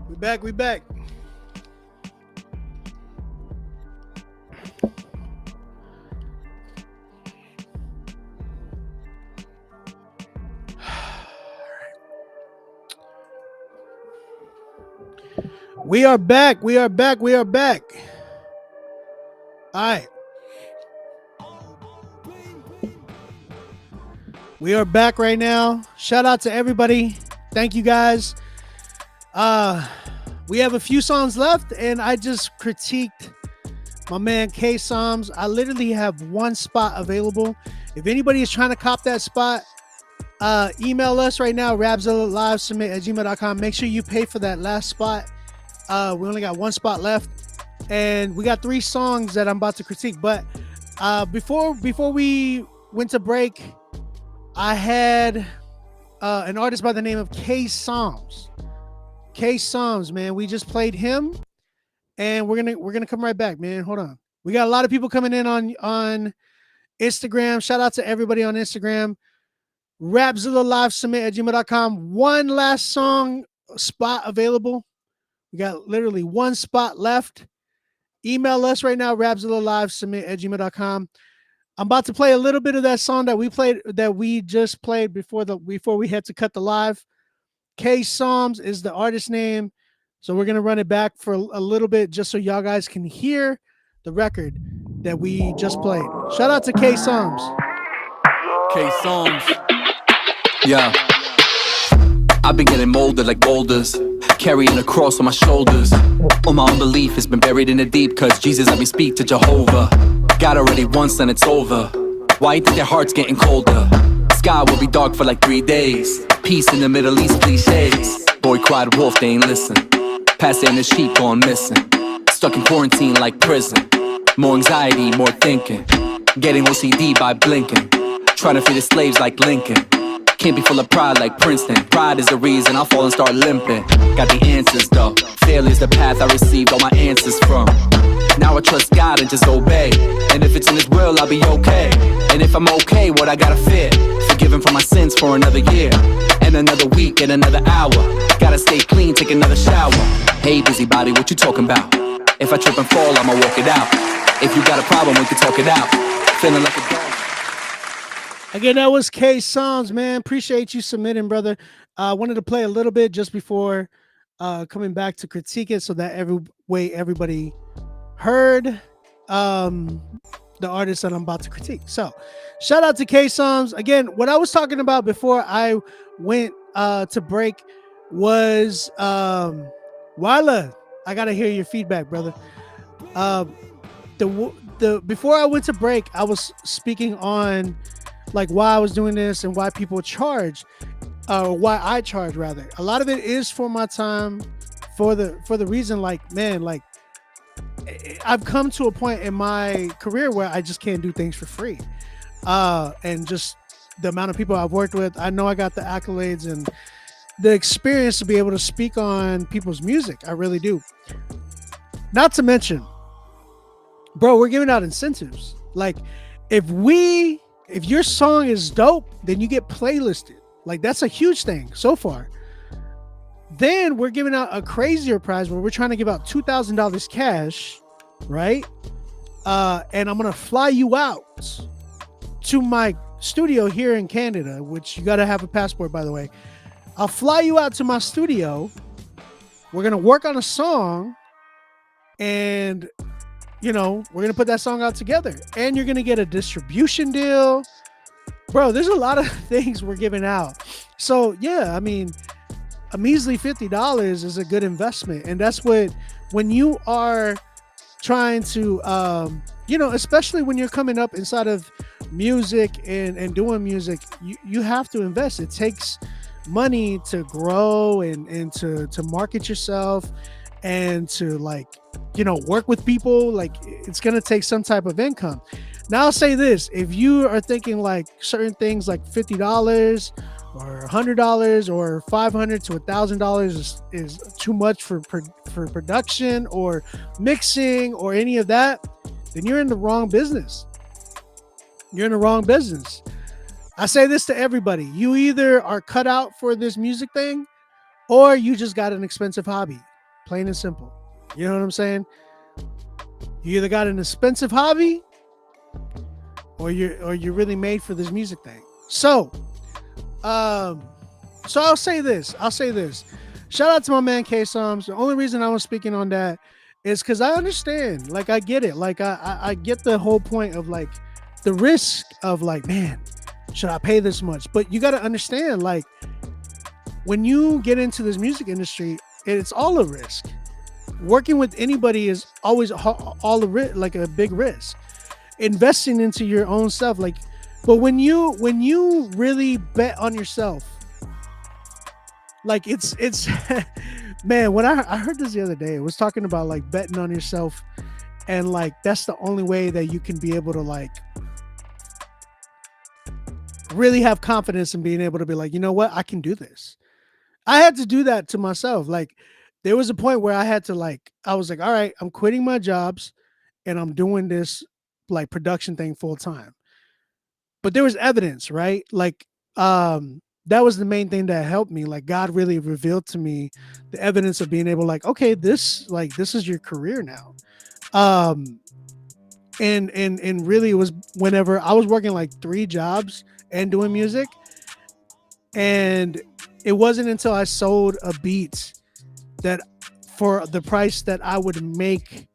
We back. We back. We are back. We are back. We are back. All right. We are back right now. Shout out to everybody. Thank you guys. We have a few songs left, and I just critiqued my man K Psalms. I literally have one spot available. If anybody is trying to cop that spot, email us right now, rabzillalivesubmit@gmail.com. Make sure you pay for that last spot. We only got one spot left, and we got 3 songs that I'm about to critique. But before we went to break, I had an artist by the name of K Psalms. K Psalms, man. We just played him, and we're gonna come right back, man. Hold on. We got a lot of people coming in on Instagram. Shout out to everybody on Instagram. rapzillalivesubmit@gmail.com. One last song spot available. We got literally one spot left. Email us right now, rapzillalivesubmit@gmail.com. I'm about to play a little bit of that song that we just played before we had to cut the live. K Psalms is the artist name. So we're gonna run it back for a little bit just so y'all guys can hear the record that we just played. Shout out to K Psalms. K Psalms. Yeah. I've been getting molded like boulders, carrying a cross on my shoulders. All my unbelief has been buried in the deep, cause Jesus let me speak to Jehovah. God already once and it's over. Why you think their heart's getting colder? Sky will be dark for like 3 days. Peace in the Middle East cliches. Boy cried wolf, they ain't listen. Passing the sheep gone missing. Stuck in quarantine like prison. More anxiety, more thinking. Getting OCD by blinking. Trying to free the slaves like Lincoln. Can't be full of pride like Princeton. Pride is the reason I fall and start limping. Got the answers though. Failure's the path I received all my answers from. Now I trust God and just obey. And if it's in His will, I'll be okay. And if I'm okay, what I gotta fear? Forgiven for my sins for another year. And another week and another hour. Gotta stay clean, take another shower. Hey busybody, what you talking about? If I trip and fall, I'ma walk it out. If you got a problem, we can talk it out. Feeling like a dog. Again, that was K Psalms, man. Appreciate you submitting, brother. I wanted to play a little bit just before coming back to critique it so that everybody heard the artist that I'm about to critique. So shout out to K Psalms. Again, what I was talking about before I went to break was Wyla. I gotta hear your feedback, brother. The before I went to break, I was speaking on like why I was doing this and why people charge, why I charge rather. A lot of it is for my time, for the reason like, man, like I've come to a point in my career where I just can't do things for free. And just the amount of people I've worked with, I know I got the accolades and the experience to be able to speak on people's music. I really do. Not to mention, bro, we're giving out incentives. Like if your song is dope, then you get playlisted. Like that's a huge thing so far. Then we're giving out a crazier prize where we're trying to give out $2,000 cash, right? And I'm gonna fly you out to my studio here in Canada, which you gotta have a passport, by the way. I'll fly you out to my studio. We're gonna work on a song, and we're gonna put that song out together, and you're gonna get a distribution deal, bro. There's a lot of things we're giving out. So yeah, I mean, a measly $50 is a good investment, and that's what when you are trying to, especially when you're coming up inside of music and doing music, you have to invest. It takes money to grow and to market yourself and to work with people. Like it's going to take some type of income. Now I'll say this, if you are thinking like certain things like $50 or $100 or $500 to $1,000 is too much for production or mixing or any of that, then you're in the wrong business. You're in the wrong business. I say this to everybody. You either are cut out for this music thing or you just got an expensive hobby. plain and simple. You know what I'm saying? You either got an expensive hobby, or you're really made for this music thing. So, so I'll say this. Shout out to my man K Psalms. The only reason I was speaking on that is because I understand. Like, I get it. Like, I get the whole point of like the risk of like, man, should I pay this much? But you got to understand, like, when you get into this music industry, it's all a risk. Working with anybody is always all like a big risk. Investing into your own stuff, like, but when you really bet on yourself, like it's man, when I heard this the other day, it was talking about like betting on yourself, and like that's the only way that you can be able to like really have confidence in being able to be like, you know what, I can do this. I had to do that to myself. Like, there was a point where I had to like, I was like, all right, I'm quitting my jobs and I'm doing this like production thing full time. But there was evidence, right? Like, that was the main thing that helped me. Like, God really revealed to me the evidence of being able, like, okay, this is your career now. And really it was whenever I was working like 3 jobs and doing music, and it wasn't until I sold a beat that for the price that I would make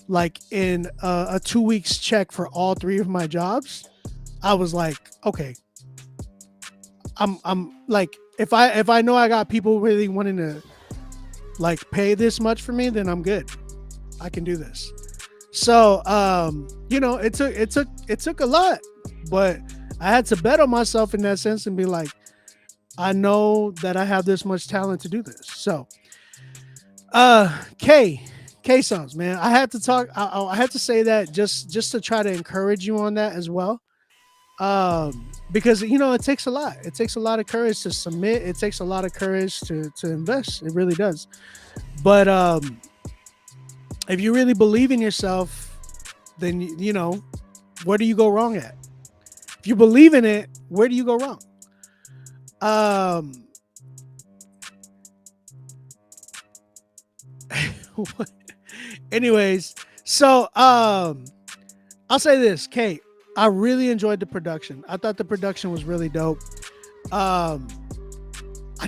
like in a 2 weeks check for all 3 of my jobs, I was like, okay, I'm like, if I know I got people really wanting to like pay this much for me, then I'm good. I can do this. So you know, it took a lot, but I had to bet on myself in that sense and be like, I know that I have this much talent to do this. So K Psalms, man, I had to talk. I had to say that just to try to encourage you on that as well. Because you know, it takes a lot. It takes a lot of courage to submit. It takes a lot of courage to invest. It really does. But if you really believe in yourself, then you know, where do you go wrong at? If you believe in it, where do you go wrong? Anyways, so I'll say this, Kate. I really enjoyed the production. I thought the production was really dope. I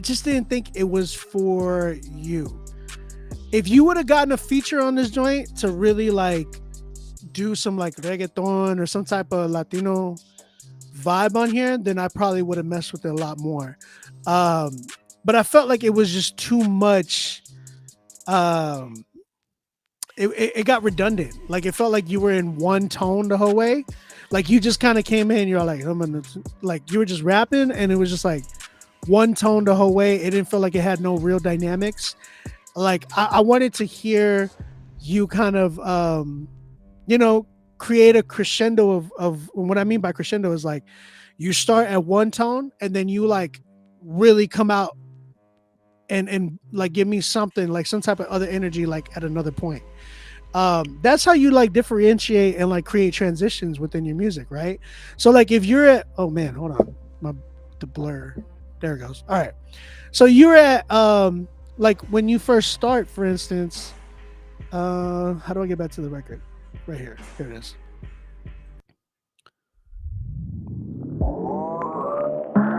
just didn't think it was for you. If you would have gotten a feature on this joint to really like do some like reggaeton or some type of Latino vibe on here, then I probably would have messed with it a lot more. But I felt like it was just too much. It got redundant. Like, it felt like you were in one tone the whole way. Like, you just kind of came in, you're like, like you were just rapping, and it was just like one tone the whole way. It didn't feel like it had no real dynamics. Like, I wanted to hear you kind of, you know, create a crescendo of what I mean by crescendo is like you start at one tone and then you like really come out and like give me something like some type of other energy like at another point. That's how you like differentiate and like create transitions within your music, right? So like if you're at, oh man, hold on, the blur, there it goes. All right, so you're at like when you first start, for instance, how do I get back to the record? Right here it is.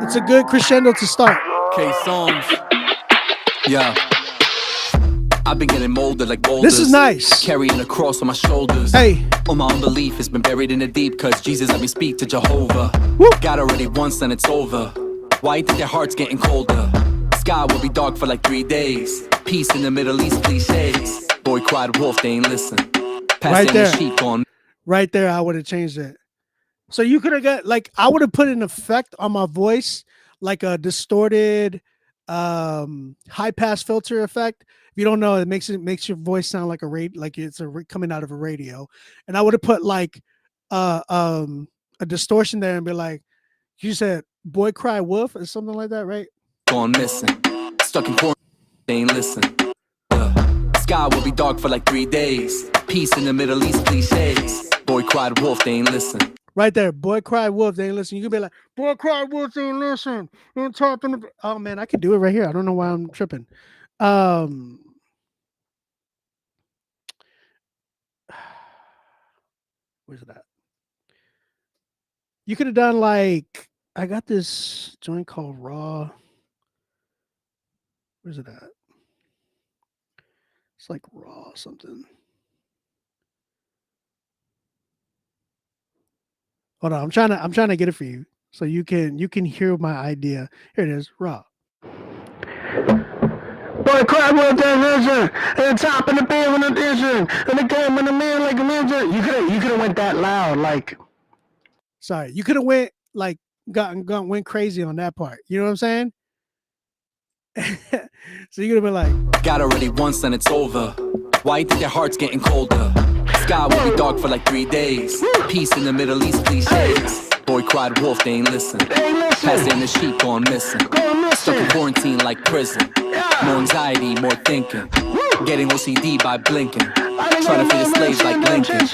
It's a good crescendo to start. K Psalms. Yeah. I've been getting molded like boulders. This is nice. Carrying a cross on my shoulders. Hey. All my unbelief has been buried in the deep, cause Jesus let me speak to Jehovah. Woo. God already once and it's over. Why you think your heart's getting colder? Sky will be dark for like 3 days. Peace in the Middle East cliches. Boy cried wolf, they ain't listen. Right there. The sheep on. Right there, I would have changed it. So you could have got like, I would have put an effect on my voice, like a distorted high pass filter effect. If you don't know, it makes your voice sound like like it's coming out of a radio. And I would have put like a distortion there and be like, you said boy cry wolf or something like that, right? Gone missing. Stuck in quarantine, they ain't listen. Sky will be dark for like 3 days. Peace in the Middle East cliches. Boy cried wolf, they ain't listen. Right there, boy cried wolf, they ain't listen. You can be like, boy cried wolf, they ain't listen. Oh man, I could do it right here. I don't know why I'm tripping. Where's it at? You could have done like I got this joint called Raw. Where's it at? It's like Raw something. Hold on, I'm trying to get it for you so you can hear my idea. Here it is, Raw. Boy, crowd with that vision, and top of the bill in addition, and the game in the middle like a ninja. You could have went that loud, like. Sorry, you could have went like went crazy on that part. You know what I'm saying? So you could have been like, got already once and it's over. Why you think their heart's getting colder? Sky will be dark for like 3 days. Peace in the Middle East, cliches. Boy cried wolf, they ain't listen. Passing the sheep going missing. Stuck in quarantine like prison. More anxiety, more thinking. Getting OCD by blinking. Trying to free the slaves like Lincoln.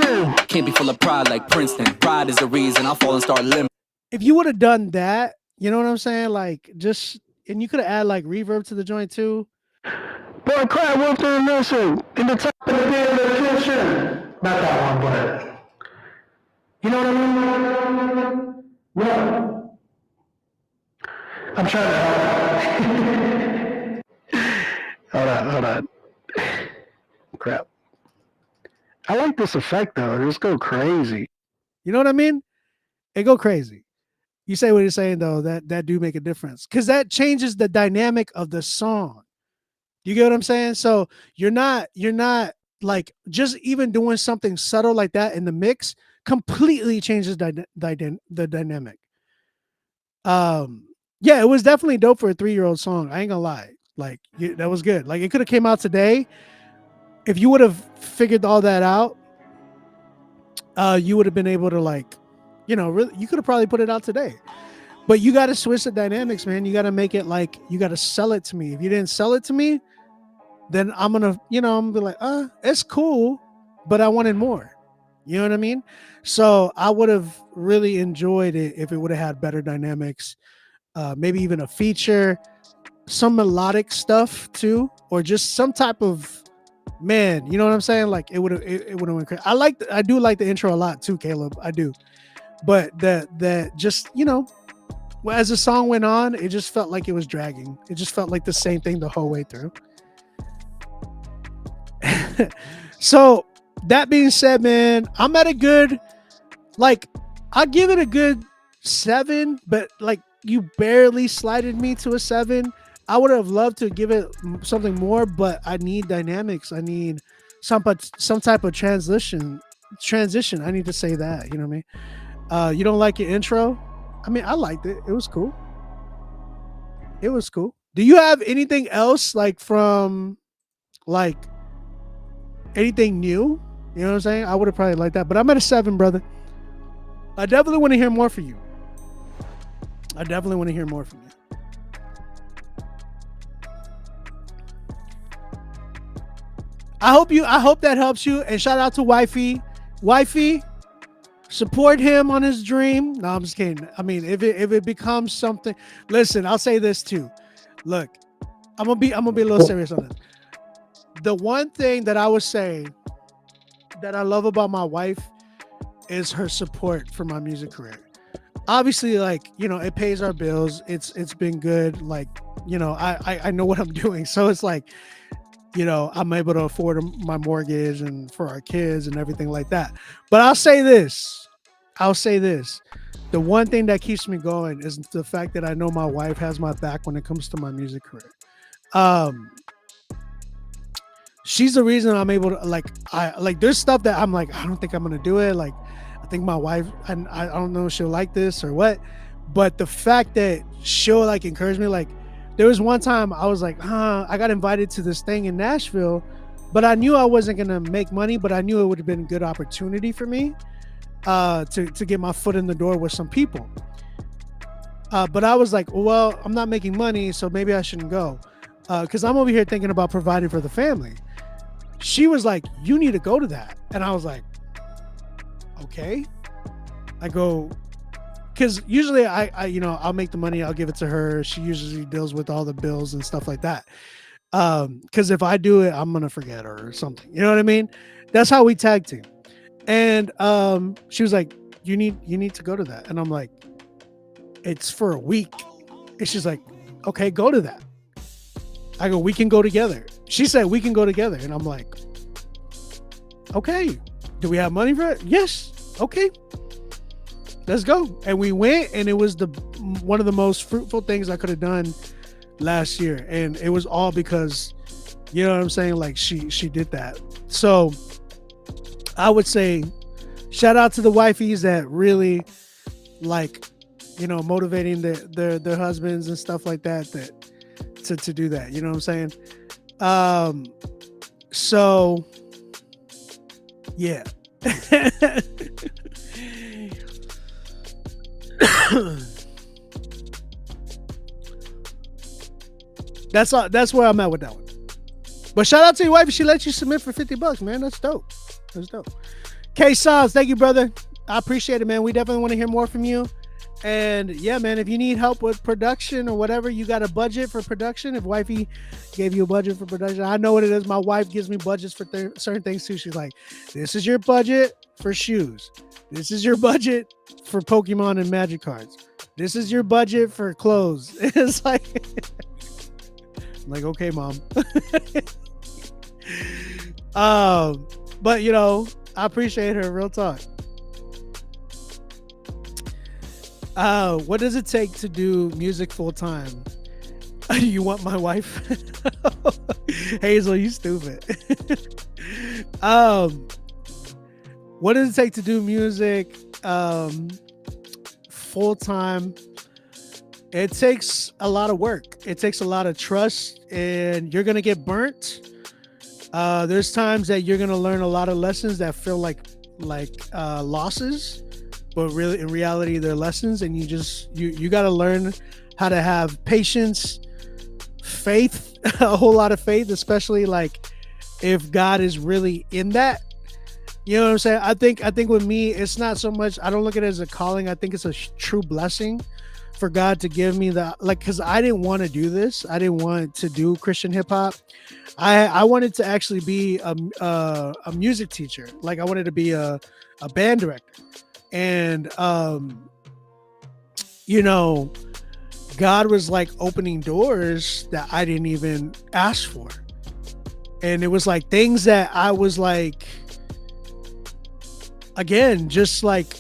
Can't be full of pride like Princeton. Pride is the reason I'll fall and start limping. If you would have done that, you know what I'm saying? Like just, and you could have added like reverb to the joint too. Boy, cry wolf in mission. In the top of the kitchen. Not that one, but you know what I mean? No. I'm trying to hold on. Crap. I like this effect though. Just go crazy. You know what I mean? It go crazy. You say what you're saying though, that do make a difference. Cause that changes the dynamic of the song. You get what I'm saying? So you're not like just even doing something subtle like that in the mix completely changes the dynamic. Yeah, it was definitely dope for a 3-year-old song. I ain't gonna lie. Like that was good. Like it could have came out today. If you would have figured all that out, you would have been able to like, you know, really, you could have probably put it out today. But you got to switch the dynamics, man. You got to make it like, you got to sell it to me. If you didn't sell it to me, then I'm going to, you know, I'm going to be like, it's cool, but I wanted more. You know what I mean? So I would have really enjoyed it if it would have had better dynamics, maybe even a feature, some melodic stuff too, or just some type of, man, you know what I'm saying? Like it would have went crazy. I do like the intro a lot too, Caleb. I do. But that just, you know, as the song went on, it just felt like it was dragging. It just felt like the same thing the whole way through. So that being said, man, I'm at a good, like, I'll give it a good 7, but like you barely slided me to a 7. I would have loved to give it something more, but I need dynamics. I need some type of transition. I need to say that, you know what I mean? You don't like your intro? I mean, I liked it. It was cool. Do you have anything else like from like anything new? You know what I'm saying? I would have probably liked that, but I'm at a 7, brother. I definitely want to hear more from you. I hope that helps you. And shout out to Wifey. Support him on his dream. No, I'm just kidding. I mean, if it becomes something, listen, I'll say this too. Look, I'm gonna be a little serious on this. The one thing that I would say that I love about my wife is her support for my music career. Obviously, like, you know, it pays our bills. It's been good. Like, you know, I know what I'm doing. So it's like, you know, I'm able to afford my mortgage and for our kids and everything like that. But I'll say this. The one thing that keeps me going is the fact that I know my wife has my back when it comes to my music career. She's the reason I'm able to like there's stuff that I'm like, I don't think I'm going to do it. Like, I think my wife, and I don't know if she'll like this or what, but the fact that she'll like encourage me, like, there was one time I was like, I got invited to this thing in Nashville, but I knew I wasn't going to make money, but I knew it would have been a good opportunity for me to get my foot in the door with some people. But I was like, well, I'm not making money, so maybe I shouldn't go. Because I'm over here thinking about providing for the family. She was like, you need to go to that. And I was like, okay. I go, because usually I you know, I'll make the money, I'll give it to her. She usually deals with all the bills and stuff like that. Because if I do it, I'm gonna forget her or something. You know what I mean? That's how we tag team. And she was like, you need to go to that. And I'm like, it's for a week. And she's like, okay, go to that. I go, we can go together. She said, we can go together. And I'm like, okay, do we have money for it? Yes. Okay, let's go. And we went, and it was one of the most fruitful things I could have done last year. And it was all because, you know what I'm saying? Like she did that. So I would say shout out to the wifeys that really like, you know, motivating their husbands and stuff like that to do that. You know what I'm saying? So yeah. That's where I'm at with that one. But shout out to your wife if she lets you submit for $50, man. That's dope. That's dope. K Sauce, thank you, brother. I appreciate it, man. We definitely want to hear more from you. And yeah, man, if you need help with production or whatever, you got a budget for production. If wifey gave you a budget for production, I know what it is. My wife gives me budgets for certain things too. She's like, this is your budget for shoes. This is your budget for Pokemon and Magic cards. This is your budget for clothes. It's like, I'm like, okay, mom. But you know, I appreciate her. Real talk. What does it take to do music full time? You want my wife? Hazel, you stupid. What does it take to do music full time? It takes a lot of work. It takes a lot of trust, and you're gonna get burnt. There's times that you're gonna learn a lot of lessons that feel like losses, but really in reality they're lessons. And you got to learn how to have patience, faith, a whole lot of faith, especially like if God is really in that. You know what I'm saying? I think with me, it's not so much, I don't look at it as a calling. I think it's a true blessing for God to give me the, like, because I didn't want to do this. I didn't want to do Christian hip hop. I wanted to actually be a music teacher. Like I wanted to be a band director. And you know, God was like opening doors that I didn't even ask for. And it was like things that I was like, again, just like,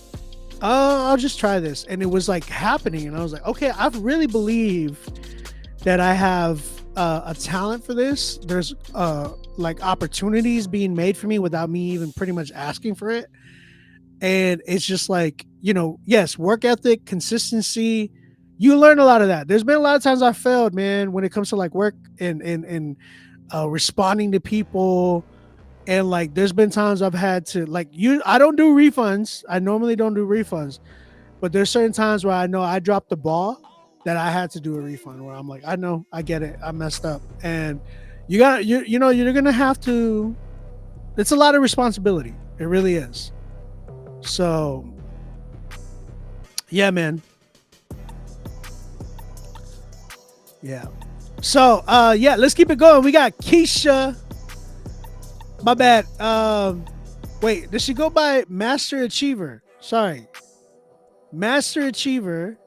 I'll just try this. And it was like happening. And I was like, okay, I really believe that I have a talent for this. There's like opportunities being made for me without me even pretty much asking for it. And it's just like, you know, yes, work ethic, consistency, you learn a lot of that. There's been a lot of times I failed, man, when it comes to like work and responding to people. And like, there's been times I've had to I don't do refunds. I normally don't do refunds, but there's certain times where I know I dropped the ball that I had to do a refund, where I'm like, I know, I get it, I messed up. And you're going to have to, it's a lot of responsibility. It really is. So yeah, man. Yeah. So yeah, let's keep it going. We got Keisha. My bad. Wait, does she go by Master Achiever? Sorry. Master Achiever.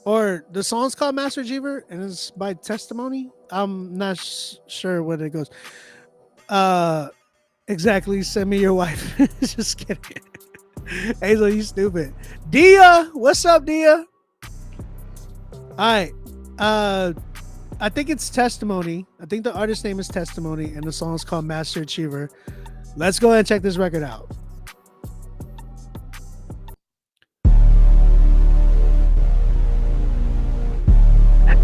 Or the song's called Master Achiever and it's by Testimony. I'm not sure what it goes. Exactly. Send me your wife. Just kidding. Hazel, you stupid. Dia, what's up, Dia? All right. I think it's Testimony. I think the artist name is Testimony, and the song is called Master Achiever. Let's go ahead and check this record out.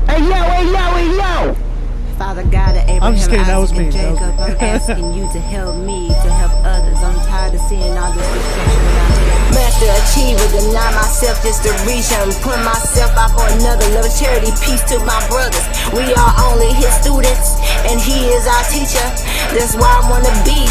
Hey, yo. Father God of Abraham, I'm just kidding. That was me. Jacob, I'm asking you to help me, to help others. I'm tired of seeing all this destruction around here. Master Achiever, deny myself just to reach and put myself out for another little charity. Peace to my brothers. We are only his students, and he is our teacher. That's where I want to be.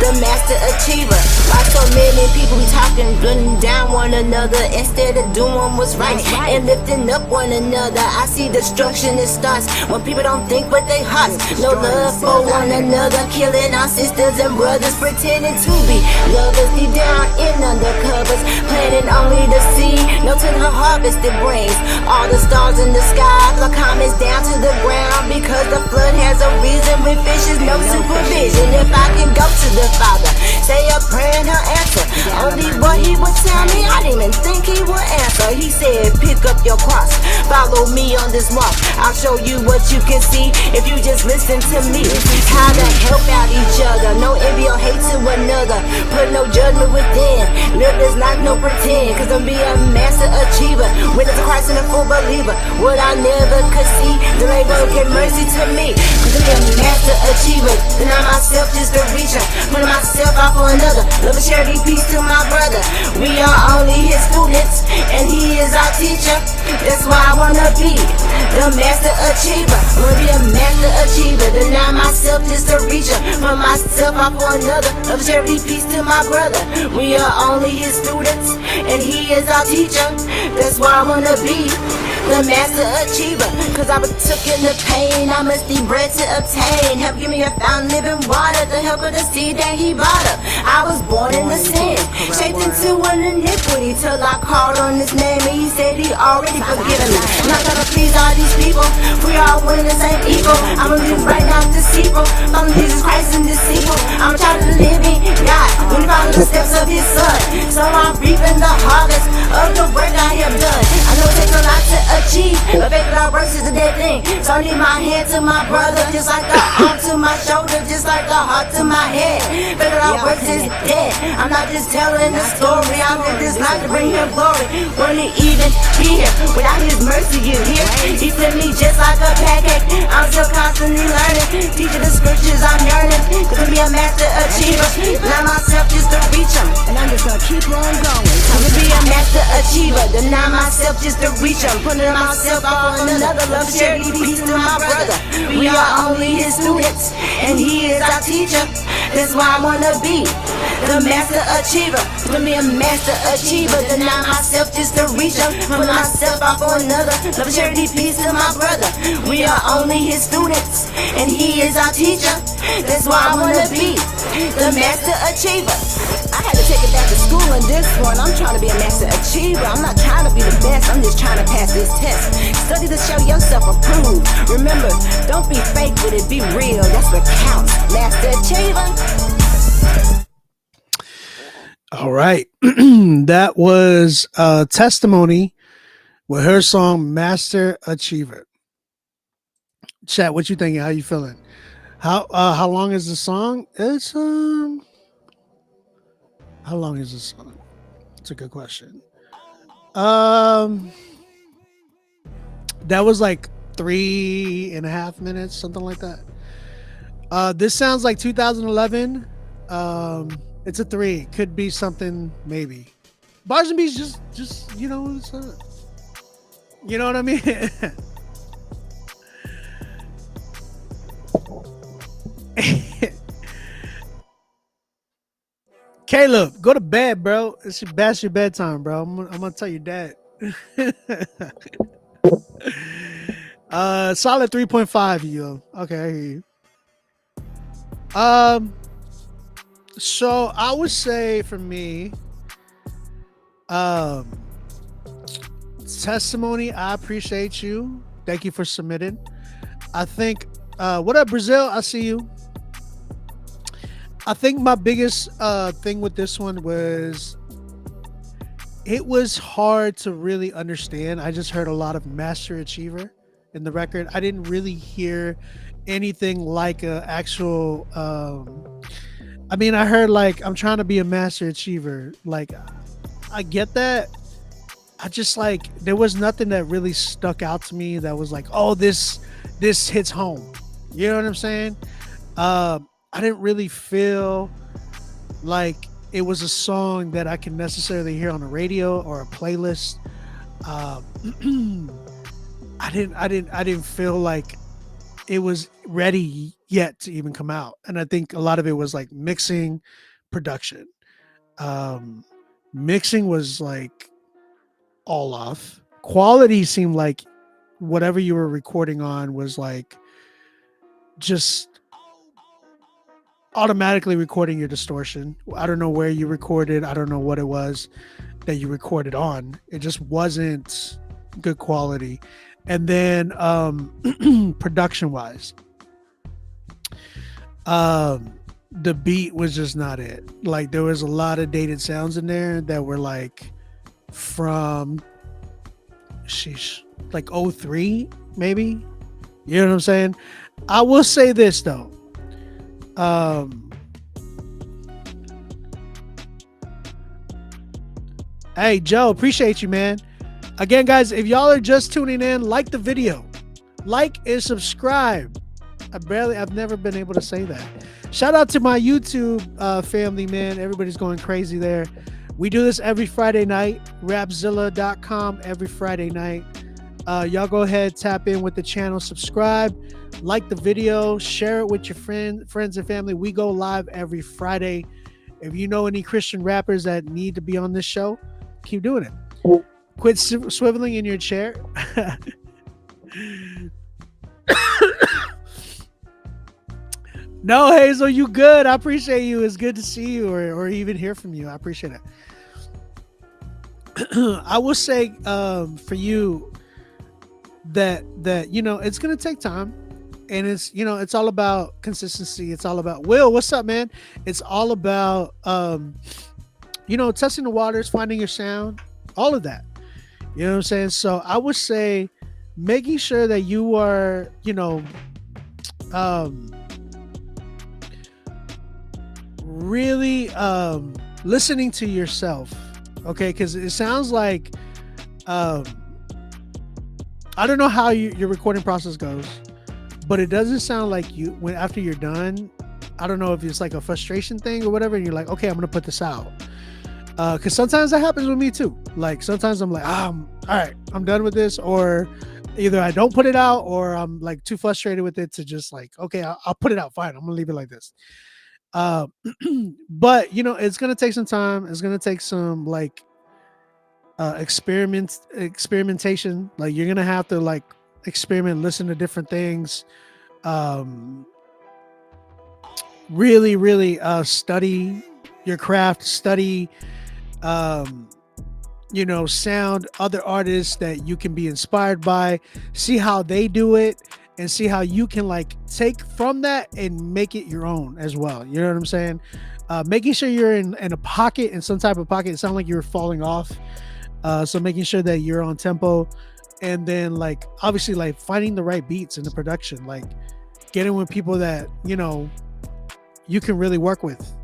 the master achiever. Why so many people be talking, putting down one another instead of doing what's right and lifting up one another? I see destruction, it starts when people don't think with their hearts. No love for one another, killing our sisters and brothers, pretending to be lovers deep down in undercovers, planting only to see no to the harvest it brings. All the stars in the sky, the comets down to the ground, because the flood has a reason with fishes, no supervision. If I can go to the Father, say a prayer and he'll answer. Only what he would tell me, I didn't even think he would answer. He said, pick up your cross, follow me on this walk. I'll show you what you can see if you just listen to me. How to help out each other, no envy or hate to another. Put no judgment within, live this life, no pretend. Cause I'm be a master achiever, witness to Christ and a full believer. What I never could see, the labor give mercy to me. Cause I'm be a master achiever, deny myself just to reach her. Put myself out for another, love and charity, peace to my brother. We are only his students, and he is our teacher. That's why I wanna be the master achiever. I wanna be a master achiever, deny myself just to reach her. Put myself out for another, love and charity, peace to my brother. We are only his students, and he is our teacher. That's why I wanna be the master achiever. Cause I was took in the pain, I must be bread to obtain. Help give me a fountain, living water, the help of the seed that he bought up. I was born in the sin, shaped into an iniquity, till I called on his name and he said he already forgiven me. I'm not trying to please all these people, we all winners ain't equal. I'ma live right now deceitful, follow Jesus Christ and disciple. I'm trying to live in God, when he follow the steps of his son. So I'm reaping the harvest of the work I have done. I know it takes a lot to achieve, but faith without works is a dead thing. So I need my hand to my brother, just like the arm to my shoulder, just like the heart to my head. Faith without works is dead. I'm not just telling a story, I live this life to bring him glory. Wouldn't even be here without his mercy, you hear? He sent me just like a pancake, I'm still constantly learning, teaching the scriptures I'm yearning. Cause to be a master achiever, deny myself just to reach him, and I'm just gonna keep on going. I'm gonna be a master achiever, deny myself just to reach him, putting myself out on another, love, charity, peace to my brother. We are only his students, and he is our teacher. That's why I wanna be the master achiever. To be a master achiever, deny myself just to reach him, put myself out for another, love, charity, peace to my brother. We are only his students, and he is our teacher. That's why I wanna be the master achiever. I had to take it back to school in this one. I'm trying to be a master achiever. I'm not trying to be the best, I'm just trying to pass this test. Study to show yourself approved. Remember, don't be fake with it, be real. That's what counts. Master achiever. All right. That was Testimony with her song Master Achiever. Chat, what you thinking? How you feeling? How long is the song? It's how long is the song? It's a good question. That was like 3.5 minutes, something like that. This sounds like 2011. It's a 3. Could be something, maybe. Bars and Beats just you know, it's you know what I mean? Caleb, go to bed, bro. It's your bedtime, bro. I'm gonna tell your dad. Solid 3.5, yo. Okay, I hear you. So I would say for me, Testimony, I appreciate you. Thank you for submitting. I think, what up, Brazil? I see you. I think my biggest thing with this one was it was hard to really understand. I just heard a lot of Master Achiever in the record. I didn't really hear anything like a actual I mean, I heard like I'm trying to be a master achiever. Like I get that. I just like there was nothing that really stuck out to me that was like, oh, this hits home. You know what I'm saying? I didn't really feel like it was a song that I can necessarily hear on the radio or a playlist. I didn't feel like it was ready yet to even come out. And I think a lot of it was like mixing, production. Mixing was like all off. Quality seemed like whatever you were recording on was like just automatically recording your distortion. I don't know where you recorded. I don't know what it was that you recorded on. It just wasn't good quality. And then production wise, the beat was just not it. Like there was a lot of dated sounds in there that were like from like 03 maybe. You know what I'm saying? I will say this though. Hey Joe, appreciate you, man. Again, guys, if y'all are just tuning in, like the video, like and subscribe. I've never been able to say that. Shout out to my YouTube family, man. Everybody's going crazy there. We do this every Friday night. Rapzilla.com every Friday night. Y'all go ahead, tap in with the channel, subscribe, like the video, share it with your friends and family. We go live every Friday. If you know any Christian rappers that need to be on this show, keep doing it. Quit swiveling in your chair. No, Hazel, you good. I appreciate you. It's good to see you or even hear from you. I appreciate it. I will say for you that you know it's gonna take time, and it's it's all about consistency. It's all about Will. What's up, man? It's all about testing the waters, finding your sound, all of that. You know what I'm saying? So I would say making sure that you are really listening to yourself, okay? Because it sounds like I don't know how your recording process goes, but it doesn't sound like when after you're done, I don't know if it's like a frustration thing or whatever, and you're like, okay, I'm gonna put this out. Because sometimes that happens with me too. Like sometimes I'm like, all right, I'm done with this, or either I don't put it out, or I'm like too frustrated with it to just like, okay, I'll put it out. Fine, I'm gonna leave it like this. But it's gonna take some time. It's gonna take some like experimentation. Like you're gonna have to like experiment, listen to different things, really study your craft, study sound, other artists that you can be inspired by, see how they do it, and see how you can like take from that and make it your own as well. You know what I'm saying? Making sure you're in a pocket, in some type of pocket. It sounds like you're falling off. So making sure that you're on tempo, and then like obviously like finding the right beats in the production, like getting with people that you can really work with.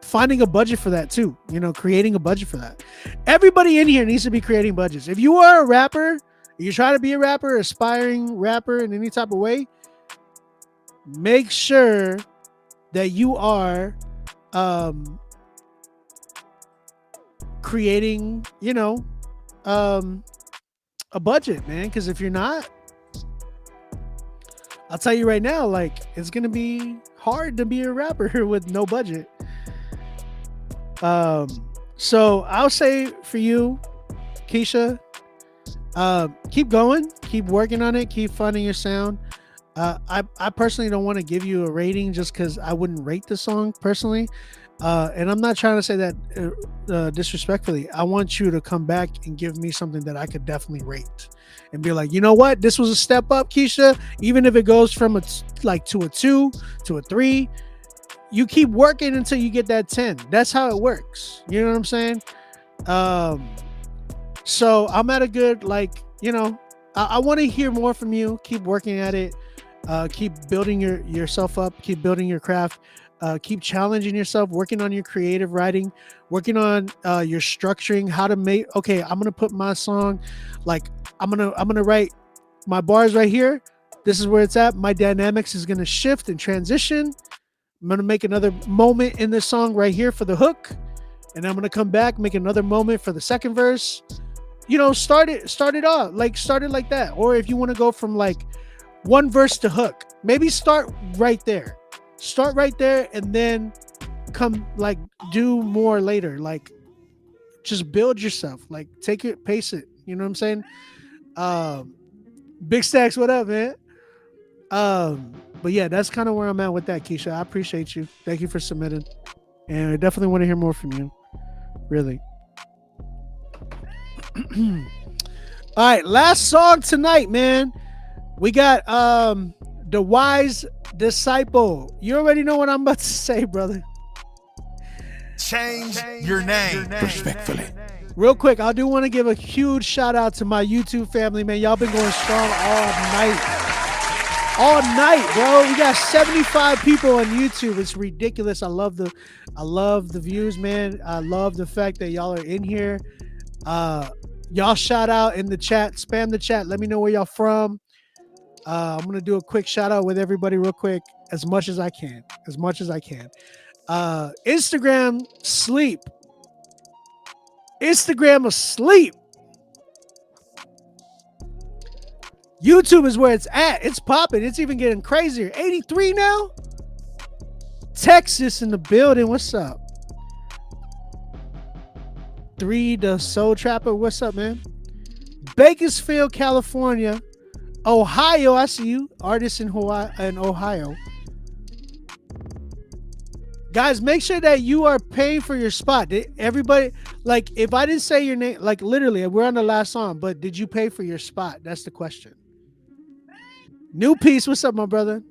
Finding a budget for that too, creating a budget for that. Everybody in here needs to be creating budgets. If you are a rapper, you're trying to be a rapper, aspiring rapper in any type of way, make sure that you are creating, a budget, man. Because if you're not, I'll tell you right now, like it's gonna be hard to be a rapper with no budget. So I'll say for you, Keisha, keep going, keep working on it, keep finding your sound. I personally don't want to give you a rating just because I wouldn't rate the song personally. And I'm not trying to say that disrespectfully. I want you to come back and give me something that I could definitely rate and be like, you know what, this was a step up, Keisha. Even if it goes from to a 2 to a 3, you keep working until you get that 10. That's how it works. You know what I'm saying? So I'm at a good, I want to hear more from you. Keep working at it. Keep building yourself up. Keep building your craft. Keep challenging yourself, working on your creative writing, working on your structuring, how to make, okay, I'm going to put my song, like I'm going to write my bars right here. This is where it's at. My dynamics is going to shift and transition. I'm going to make another moment in this song right here for the hook. And I'm going to come back, make another moment for the second verse. Start it off, start it like that. Or if you want to go from like one verse to hook. Maybe start right there. Start right there and then come like do more later. Like just build yourself. Like take it, pace it. You know what I'm saying? Big Stacks, what up, man? But yeah, that's kind of where I'm at with that, Keisha. I appreciate you. Thank you for submitting. And I definitely want to hear more from you. Really. All right, last song tonight, man. We got The Wise Disciple. You already know what I'm about to say, brother. Change your name respectfully. Real quick, I do want to give a huge shout out to my YouTube family, man. Y'all been going strong all night. All night, bro. We got 75 people on YouTube. It's ridiculous. I love the views, man. I love the fact that y'all are in here. Y'all shout out in the chat. Spam the chat. Let me know where y'all from. I'm gonna do a quick shout out with everybody real quick, as much as I can. Instagram sleep. Instagram asleep. YouTube is where it's at. It's popping. It's even getting crazier. 83 now. Texas in the building. What's up? 3 the Soul Trapper. What's up, man? Bakersfield, California. Ohio. I see you. Artists in Hawaii and Ohio. Guys, make sure that you are paying for your spot. Everybody, like, if I didn't say your name, like, literally, we're on the last song, but did you pay for your spot? That's the question. New Piece, what's up, my brother?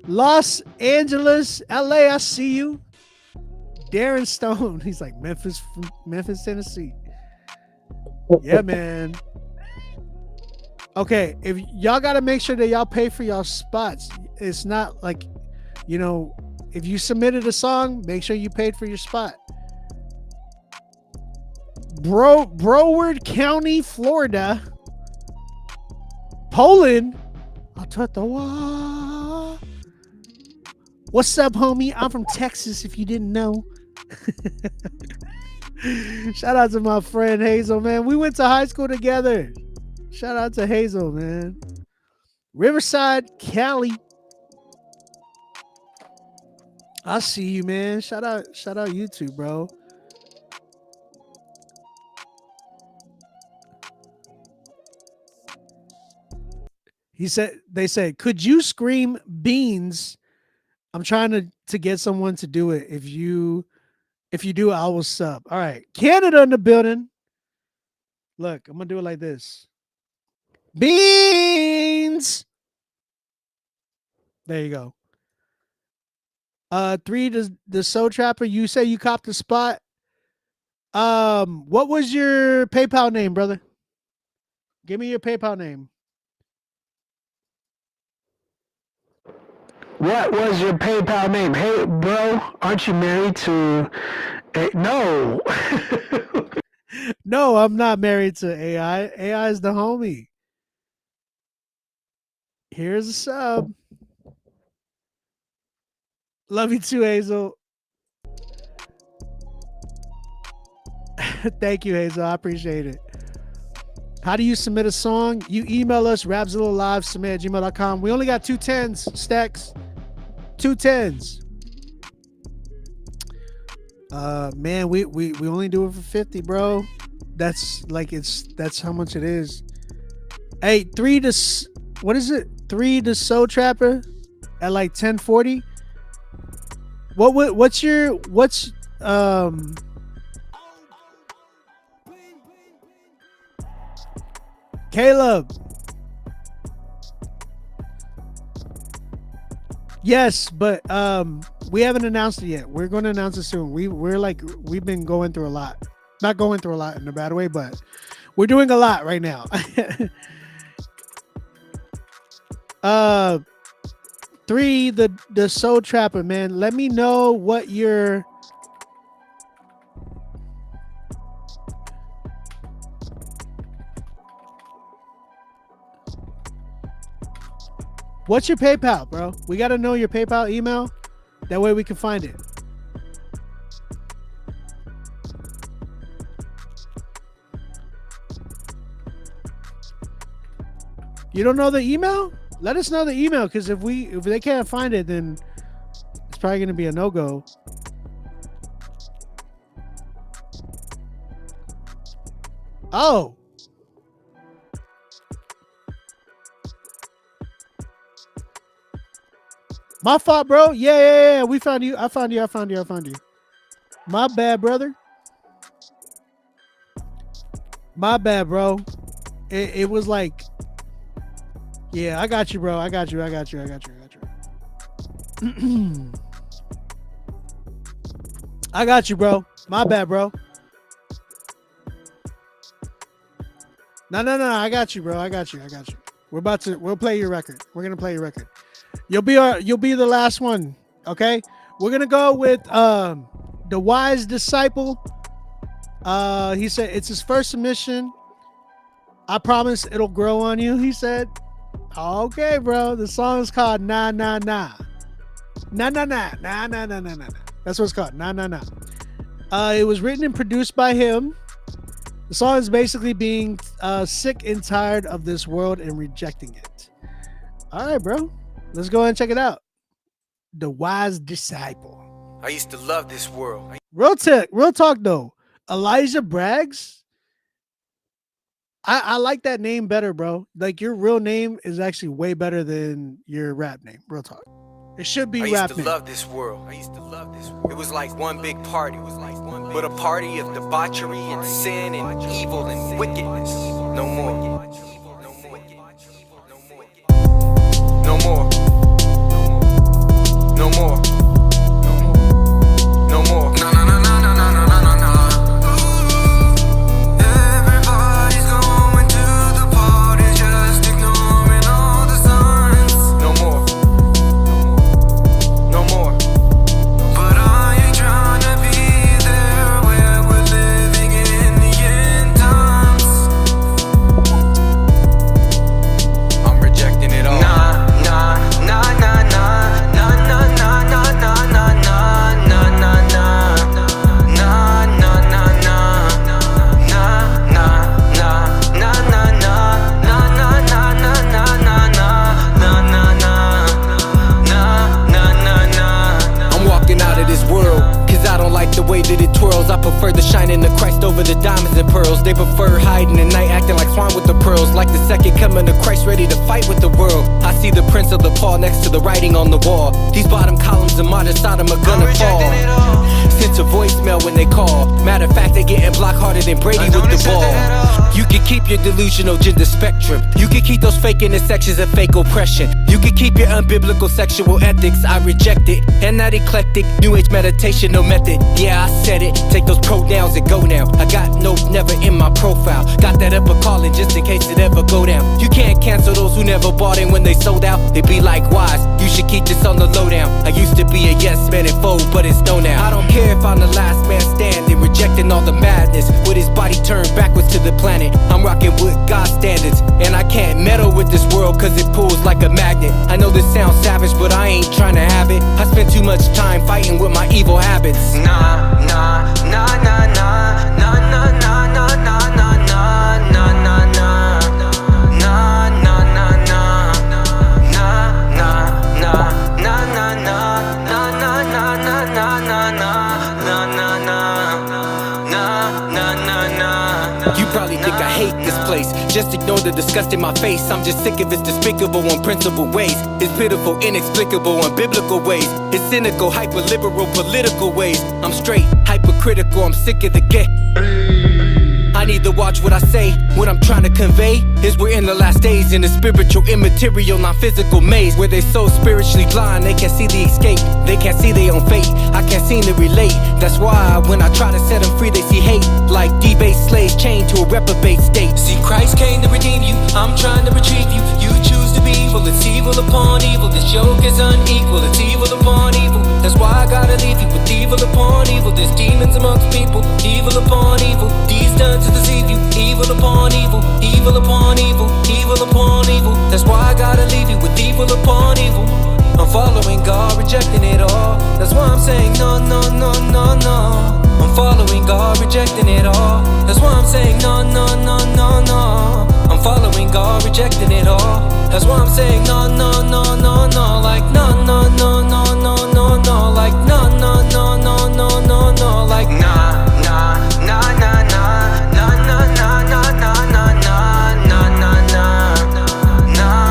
Los Angeles, LA, I see you. Darren Stone, he's like Memphis, Tennessee. Yeah, man. Okay, if y'all got to make sure that y'all pay for y'all spots. It's not like, you know, if you submitted a song, make sure you paid for your spot. Broward County, Florida. Poland. What's up, homie? I'm from Texas, if you didn't know. Shout out to my friend Hazel, man. We went to high school together. Shout out to Hazel, man. Riverside, Cali. I see you, man. Shout out you too, bro. They said, could you scream beans? I'm trying to get someone to do it. If you do, I will sub. All right. Canada in the building. Look, I'm gonna do it like this. Beans. There you go. 3 the Soul Trapper. You say you copped the spot. What was your PayPal name, brother? Give me your PayPal name. What was your PayPal name? Hey, bro, aren't you married to... No. No, I'm not married to AI. AI is the homie. Here's a sub. Love you too, Hazel. Thank you, Hazel. I appreciate it. How do you submit a song? You email us, rapzillalive@gmail.com. We only got 2 10s, Stacks. 2 10s. Man, we only do it for 50, bro. That's how much it is. Hey, 3 to what is it? 3 to Soul Trapper at like 1040. What's Caleb? Yes, but we haven't announced it yet. We're going to announce it soon. We've been going through a lot. Not going through a lot in a bad way, but we're doing a lot right now. 3 the Soul Trapper, man. Let me know what your what's your PayPal, bro? We got to know your PayPal email. That way we can find it. You don't know the email? Let us know the email, because if they can't find it, then it's probably gonna be a no-go. Oh. My fault, bro. Yeah. We found you. I found you. My bad, brother. My bad, bro. It was like, yeah, I got you, bro. I got you. I got you, bro. My bad, bro. No. I got you, bro. I got you. We'll play your record. We're gonna play your record. You'll be the last one. Okay. We're gonna go with The Wise Disciple. He said it's his first submission. I promise it'll grow on you, he said. Okay, bro. The song is called Nah Nah Nah. Nah Nah Nah. Nah Nah Nah Nah Nah. That's what it's called. Nah Nah Nah. It was written and produced by him. The song is basically being sick and tired of this world and rejecting it. All right, bro. Let's go ahead and check it out. The Wise Disciple. I used to love this world. Real talk though. Elijah Braggs. I like that name better, bro. Like, your real name is actually way better than your rap name. Real talk. It should be rap name. I used to love this world. It was like one big party. But a party of debauchery and sin and evil and wickedness. No more. No more. No more. No more. No, no, no, no, no, no, no, no, no. Everybody's going to the party, just ignoring all the signs. No more. No more. But I ain't trying to be there where we're living in the end times. I'm rejecting it all. Nah, nah, nah, nah, nah. The way that it twirls, I prefer the shining of Christ over the diamonds and pearls. They prefer hiding at night, acting like swine with the pearls. Like the second coming of Christ, ready to fight with the world. I see the prints of the paw next to the writing on the wall. These bottom columns of modern Sodom are gonna fall. Sent a voicemail when they call. Matter of fact, they getting block harder than Brady with the ball. You can keep your delusional gender spectrum. You can keep those fake intersections of fake oppression. You can keep your unbiblical sexual ethics. I reject it. And that eclectic new age meditation, no method. Yeah, I said it. Take those pronouns and go now. I got no never in my profile. Got that upper calling just in case it ever go down. You can't cancel those who never bought in when they sold out. They be likewise. You should keep this on the lowdown. I used to be a yes man and foe, but it's no now. I don't care if I'm the last man standing, rejecting all the madness. With his body turned backwards to the planet. I'm rocking with God's standards. And I can't meddle with this world cause it pulls like a magnet. I know this sounds savage, but I ain't trying to have it. I spend too much time fighting with my evil habits. Nah, nah, nah, nah, nah, nah, nah, nah, nah, nah, nah, nah, nah, nah, nah, nah, nah, nah, nah, nah. You probably think I hate this place. Just ignore the disgust in my face. I'm just sick of its despicable, unprincipled ways. It's pitiful, inexplicable, unbiblical ways. It's cynical, hyper-liberal, political ways. I'm straight, hypercritical, I'm sick of the gay. I need to watch what I say. What I'm trying to convey is we're in the last days, in the spiritual, immaterial, non-physical maze, where they so spiritually blind they can't see the escape. They can't see their own fate. I can't seem to relate. That's why when I try to set them free, they see hate. Like debased slaves chained to a reprobate state. See, Christ came to redeem you. I'm trying to retrieve you. You choose to be evil. It's evil upon evil. This yoke is unequal. It's evil upon evil. That's why I gotta leave you with evil upon evil. There's demons amongst people. Evil upon evil. These done to deceive you. Evil upon evil. Evil upon evil. Evil upon evil. That's why I gotta leave you with evil upon evil. I'm following God, rejecting it all. That's why I'm saying no, no, no, no, no. I'm following God, rejecting it all. That's why I'm saying no, no, no, no, no. I'm following God, rejecting it all. That's why I'm saying no, no, no, no, no. Like no, no, no, no, no, no, no. Like no, no, no, no, no, no, no. Like nah, nah, nah, nah, nah, nah, nah, nah, nah, nah, nah, nah, nah, nah, nah, nah, nah, nah,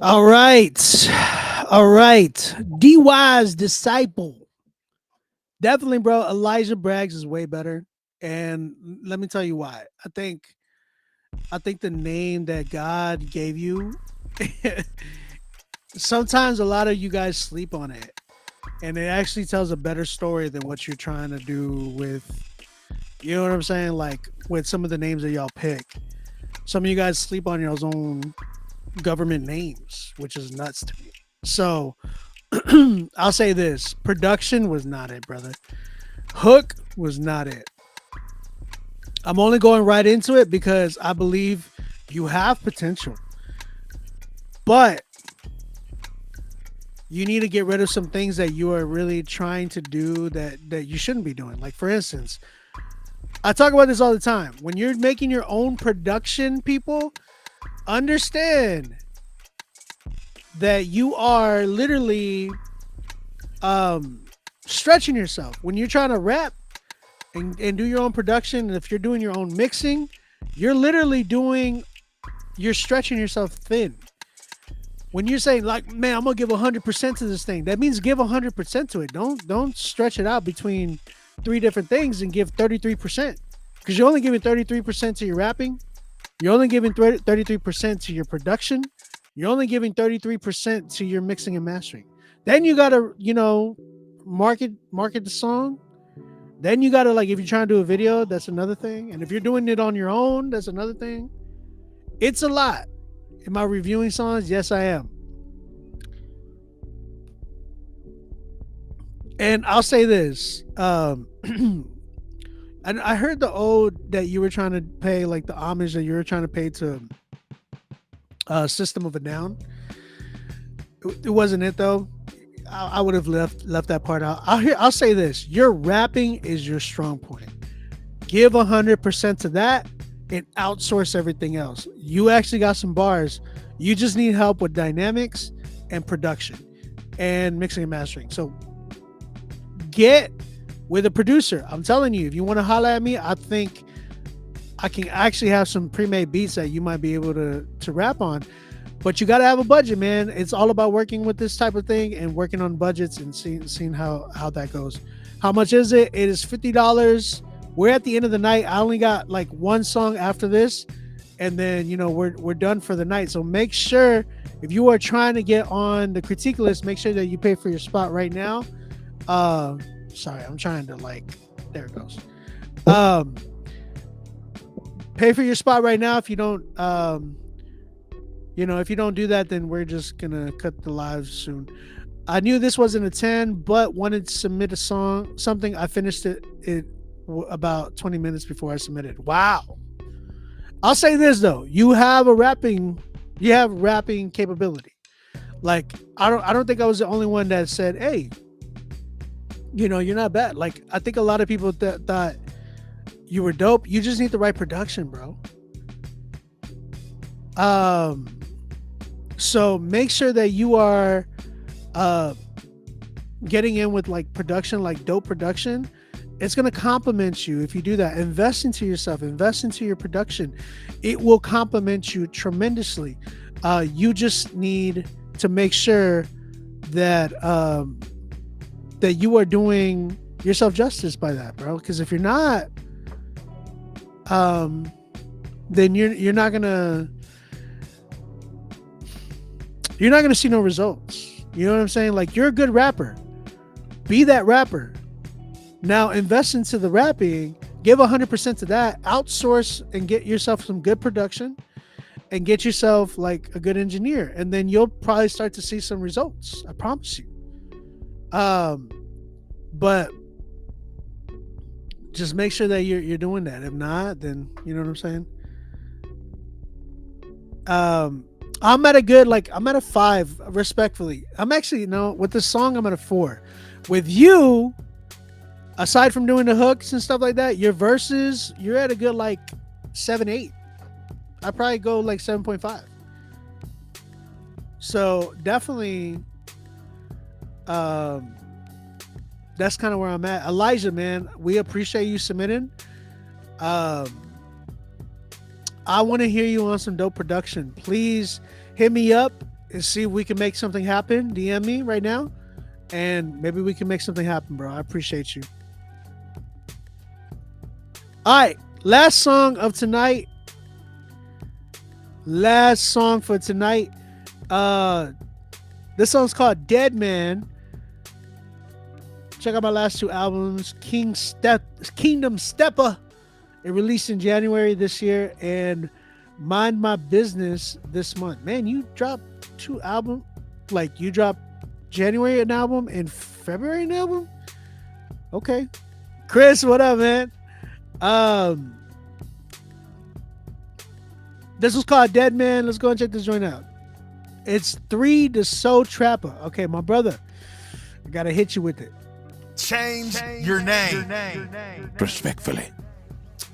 All right. All right. DY's Disciple. Definitely, bro. Elijah Braggs is way better. And let me tell you why. I think the name that God gave you, sometimes a lot of you guys sleep on it. And it actually tells a better story than what you're trying to do with, you know what I'm saying? Like with some of the names that y'all pick. Some of you guys sleep on your own government names, which is nuts to me. So I'll say this: production was not it, brother. Hook was not it. I'm only going right into it because I believe you have potential, but you need to get rid of some things that you are really trying to do that you shouldn't be doing. Like, for instance, I talk about this all the time. When you're making your own production, people understand that you are literally stretching yourself. When you're trying to rap and do your own production, and if you're doing your own mixing, you're literally you're stretching yourself thin. When you're saying like, man, I'm gonna give 100% to this thing, that means give 100% to it. Don't stretch it out between 3 different things and give 33%, because you're only giving 33% to your rapping. You're only giving 33% to your production. You're only giving 33% to your mixing and mastering. Then you gotta, market the song. Then you gotta, like, if you're trying to do a video, that's another thing. And if you're doing it on your own, that's another thing. It's a lot. Am I reviewing songs? Yes, I am. And I'll say this. And I heard the ode that you were trying to pay, like the homage that you were trying to pay to System of a Down. It wasn't it though. I would have left that part out. I'll say this: your rapping is your strong point. Give 100% to that and outsource everything else. You actually got some bars. You just need help with dynamics and production and mixing and mastering. So get with a producer. I'm telling you, if you want to holler at me, I think I can actually have some pre-made beats that you might be able to rap on. But you got to have a budget, man. It's all about working with this type of thing and working on budgets and seeing how that goes. How much is it? It is $50. We're at the end of the night. I only got like one song after this, and then we're done for the night. So make sure, if you are trying to get on the critique list, make sure that you pay for your spot right now. Sorry, I'm trying to there it goes. Pay for your spot right now. If you don't if you don't do that, then we're just gonna cut the live soon. I knew this wasn't a 10, but wanted to submit something. I finished it about 20 minutes before I submitted. Wow. I'll say this though, you have rapping capability. Like, I don't think I was the only one that said, hey, you're not bad. Like, I think a lot of people thought you were dope. You just need the right production, bro. So make sure that you are getting in with like production, like dope production. It's going to complement you if you do that. Invest into yourself, invest into your production. It will complement you tremendously. You just need to make sure that that you are doing yourself justice by that, bro. Because if you're not, then you're not gonna see no results. You know what I'm saying? Like, you're a good rapper. Be that rapper. Now invest into the rapping, give 100% to that, outsource and get yourself some good production and get yourself like a good engineer. And then you'll probably start to see some results. I promise you. But just make sure that you're doing that. If not, then you know what I'm saying. I'm at a 5, respectfully. I'm actually, with this song, I'm at a 4. With you, aside from doing the hooks and stuff like that, your verses, you're at a good 7, 8. I'd probably go 7.5. So definitely, that's kind of where I'm at. Elijah, man, we appreciate you submitting. I want to hear you on some dope production. Please hit me up and see if we can make something happen. DM me right now, and maybe we can make something happen, bro. I appreciate you. All right, last song for tonight. This song's called Dead Man. Check out my last 2 albums, Kingdom Stepper. It released in January this year, and Mind My Business this month. Man, you dropped 2 albums. You dropped January an album and February an album? Okay. Chris, what up, man? This was called Dead Man. Let's go and check this joint out. It's 3 the Soul Trapper. Okay, my brother, I gotta hit you with it. Change your name. Respectfully.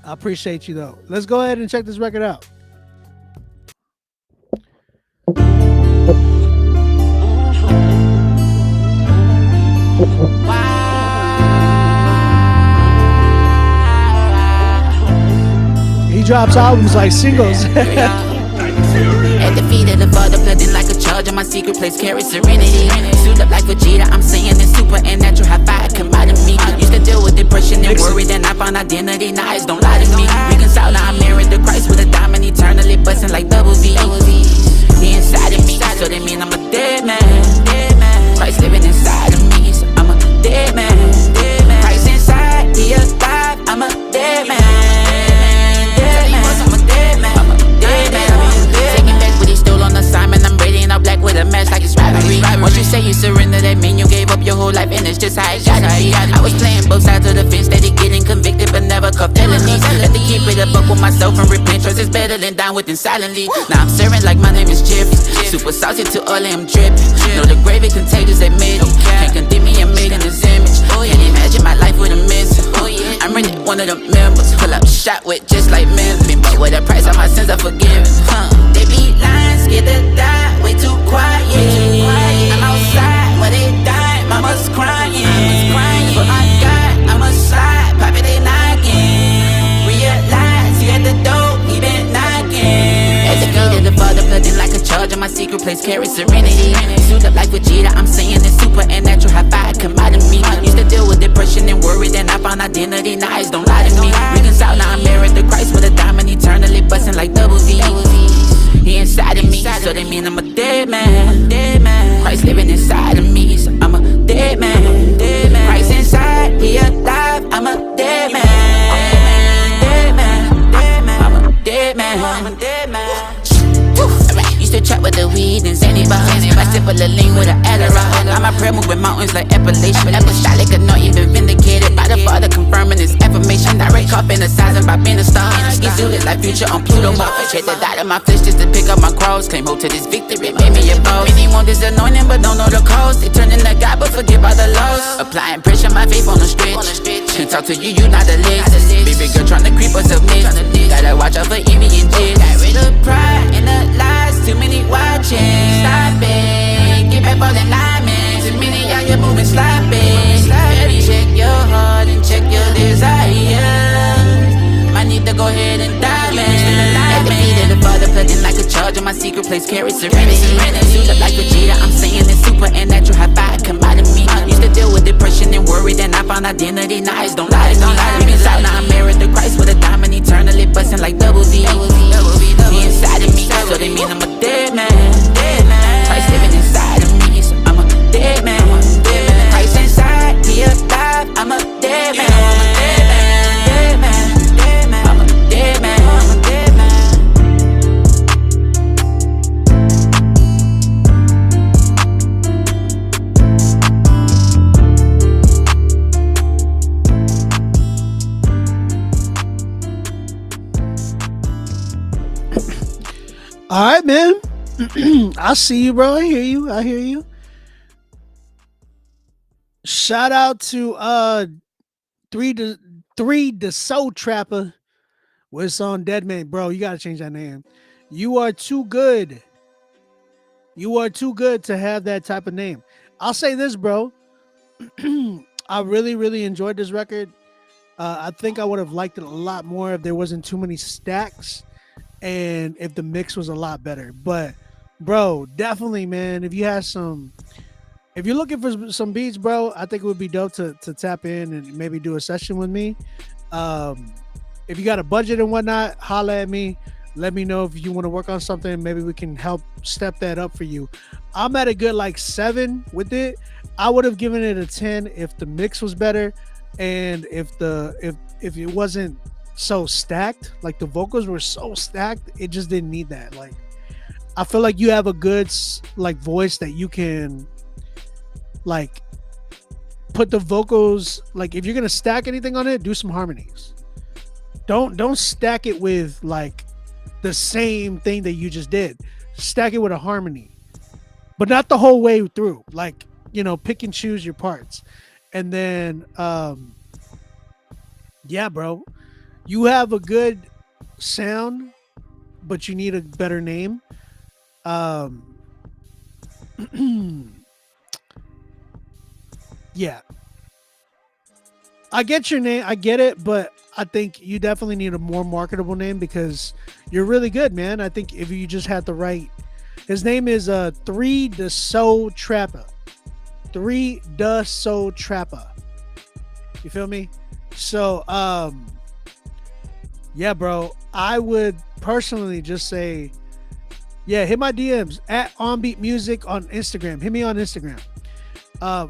I appreciate you, though. Let's go ahead and check this record out. He drops albums like singles. At the feet of the Father, flooding like a charge. My secret place carries serenity. Suit up like Vegeta, I'm saying it's super and natural. How fire come out of me. Used to deal with depression and worry, then I found identity. Now eyes don't lie to me. Reconcile, now I'm married to Christ with a diamond eternally busting like double V. He inside of me, so they mean I'm a dead man. Christ living inside of me, so I'm a dead man. Christ inside, he alive, I'm a dead man. Assignment, I'm radiant all black with a mask like it's rivalry. Once you say you surrender, that mean you gave up your whole life, and it's just how it gotta be. I was playing both sides of the fence, steady getting convicted, but never caught felonies. Let me keep it up with myself and repent. Trust is better than down with them silently. Now I'm serving like my name is Jeff. Super saucy to all of them drip. Know the gravy contagious, admit it. Can't condemn me, I'm made in this image. Can't imagine my life with a miss. I'm really one of them members. Pull up shot with just like Memphis, but with the price of my sins are forgiven. They be lying, scared to die, way too quiet. I'm outside, where they die, mama's crying. But my God, I'm a slide, poppin' they knocking. Realize he at the door, he been knocking. At the feet of the Father, flooding like a charge. My secret place carries serenity. Suit up like Vegeta, I'm saying it's super and natural. How fire come out of me. Used to deal with depression and worry, then I found identity. Now eyes don't lie to me. Reconcile, now I'm married to Christ with a diamond eternally busting like double V. He inside of me, so they mean I'm a dead man. Christ living inside of me, so I'm a dead man. Christ inside, he alive, I'm a dead man. I'm a dead man. Used to trap with the weed and Zanny behind it. I sip a little lean with an Adderall. I'm a prayer moving mountains like Appalachian. Apostolic, not even vindicated by the Father confirming his affirmation. Direct off in the size of my being a star. Get suited like future on Pluto. Check the dot of my flesh just to pick up my cross. Claim hope to this victory, made me a boss. Many want this anointing but don't know the cost. They turn into God but forget about the loss. Applying pressure, my faith on the stretch. Can't talk to you, you not the list. Baby girl trying to creep us up next. Gotta watch out for envy and jizz. Got rid of pride and the lies. Too many watching. Stop it. Get back all the alignment. Too many out here moving sloppy. Better check your heart and check your desires. Might need to go ahead and dive in. At the feet of the Father, flooding like a charge. My secret place carries serenity. Suit up like Vegeta, I'm saying it's super and natural. How fire come out of me. Used to deal with depression and worry, then I found identity. Now eyes don't lie to me. Reconcile, now I'm married to Christ with a diamond eternally busting like double V. He inside of me, so they mean I'm a dead man. Christ living inside of me, so I'm a dead man. Christ inside, he alive, I'm a dead man. I'm a dead man. All right, man. I see you, bro. I hear you. Shout out to three the Soul Trapper with song Dead Man. Bro, you gotta change that name. You are too good. You are too good to have that type of name. I'll say this, bro. I really, really enjoyed this record. I think I would have liked it a lot more if there wasn't too many stacks and if the mix was a lot better. But bro, definitely, man, if you're looking for some beats, bro, I think it would be dope to tap in and maybe do a session with me. If you got a budget and whatnot, holla at me. Let me know if you want to work on something. Maybe we can help step that up for you. I'm at a good like 7 with it. I would have given it a 10 if the mix was better and if it wasn't so stacked. Like the vocals were so stacked, it just didn't need that. Like I feel like you have a good like voice that you can like put the vocals, like if you're gonna stack anything on it, do some harmonies. Don't stack it with like the same thing that you just did. Stack it with a harmony, but not the whole way through. Like, you know, pick and choose your parts. And then yeah, bro, you have a good sound, but you need a better name. Yeah, I get your name, I get it, but I think you definitely need a more marketable name because you're really good, man. I think if you just had the right, his name is 3 the Soul Trapper. 3 the Soul Trapper. You feel me? So yeah, bro, I would personally just say, yeah, hit my DMs at OnBeat Music on Instagram. Hit me on Instagram.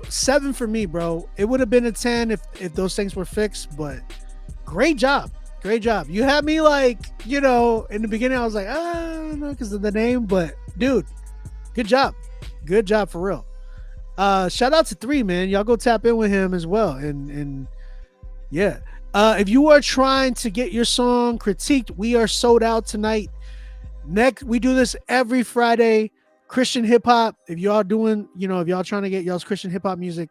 7 for me, bro. It would have been a 10 if those things were fixed, but great job. You had me like, you know, in the beginning I was like, no, because of the name, but dude, good job for real. Shout out to 3, man. Y'all go tap in with him as well. And yeah, if you are trying to get your song critiqued, we are sold out tonight. We do this every Friday. Christian hip hop. If y'all doing, you know, if y'all trying to get y'all's Christian hip hop music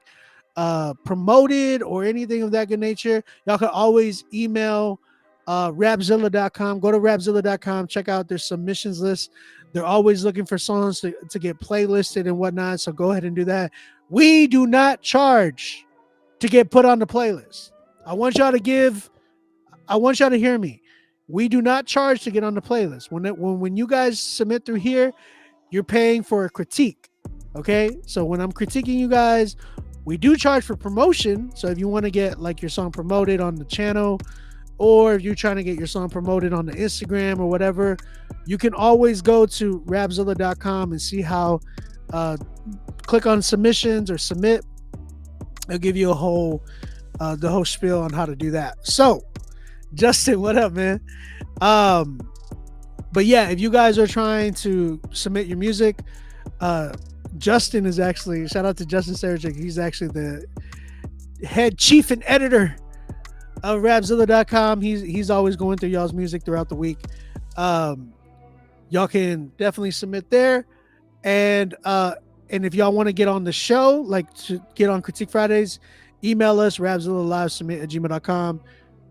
promoted or anything of that good nature, y'all can always email rapzilla.com. Go to rapzilla.com, check out their submissions list. They're always looking for songs to get playlisted and whatnot, so go ahead and do that. We do not charge to get put on the playlist. I want y'all to hear me. We do not charge to get on the playlist. When you guys submit through here, you're paying for a critique. Okay, so when I'm critiquing you guys, we do charge for promotion. So if you want to get like your song promoted on the channel, or if you're trying to get your song promoted on the Instagram or whatever, you can always go to rapzilla.com and see how, click on submissions or submit. It'll give you the whole spiel on how to do that. So Justin, what up, man? But yeah, if you guys are trying to submit your music, Justin is actually, shout out to Justin Sarachik. He's actually the head chief and editor of rapzilla.com. He's always going through y'all's music throughout the week. Y'all can definitely submit there. And if y'all want to get on the show, like to get on Critique Fridays, email us, rapzillalivesubmit@gmail.com.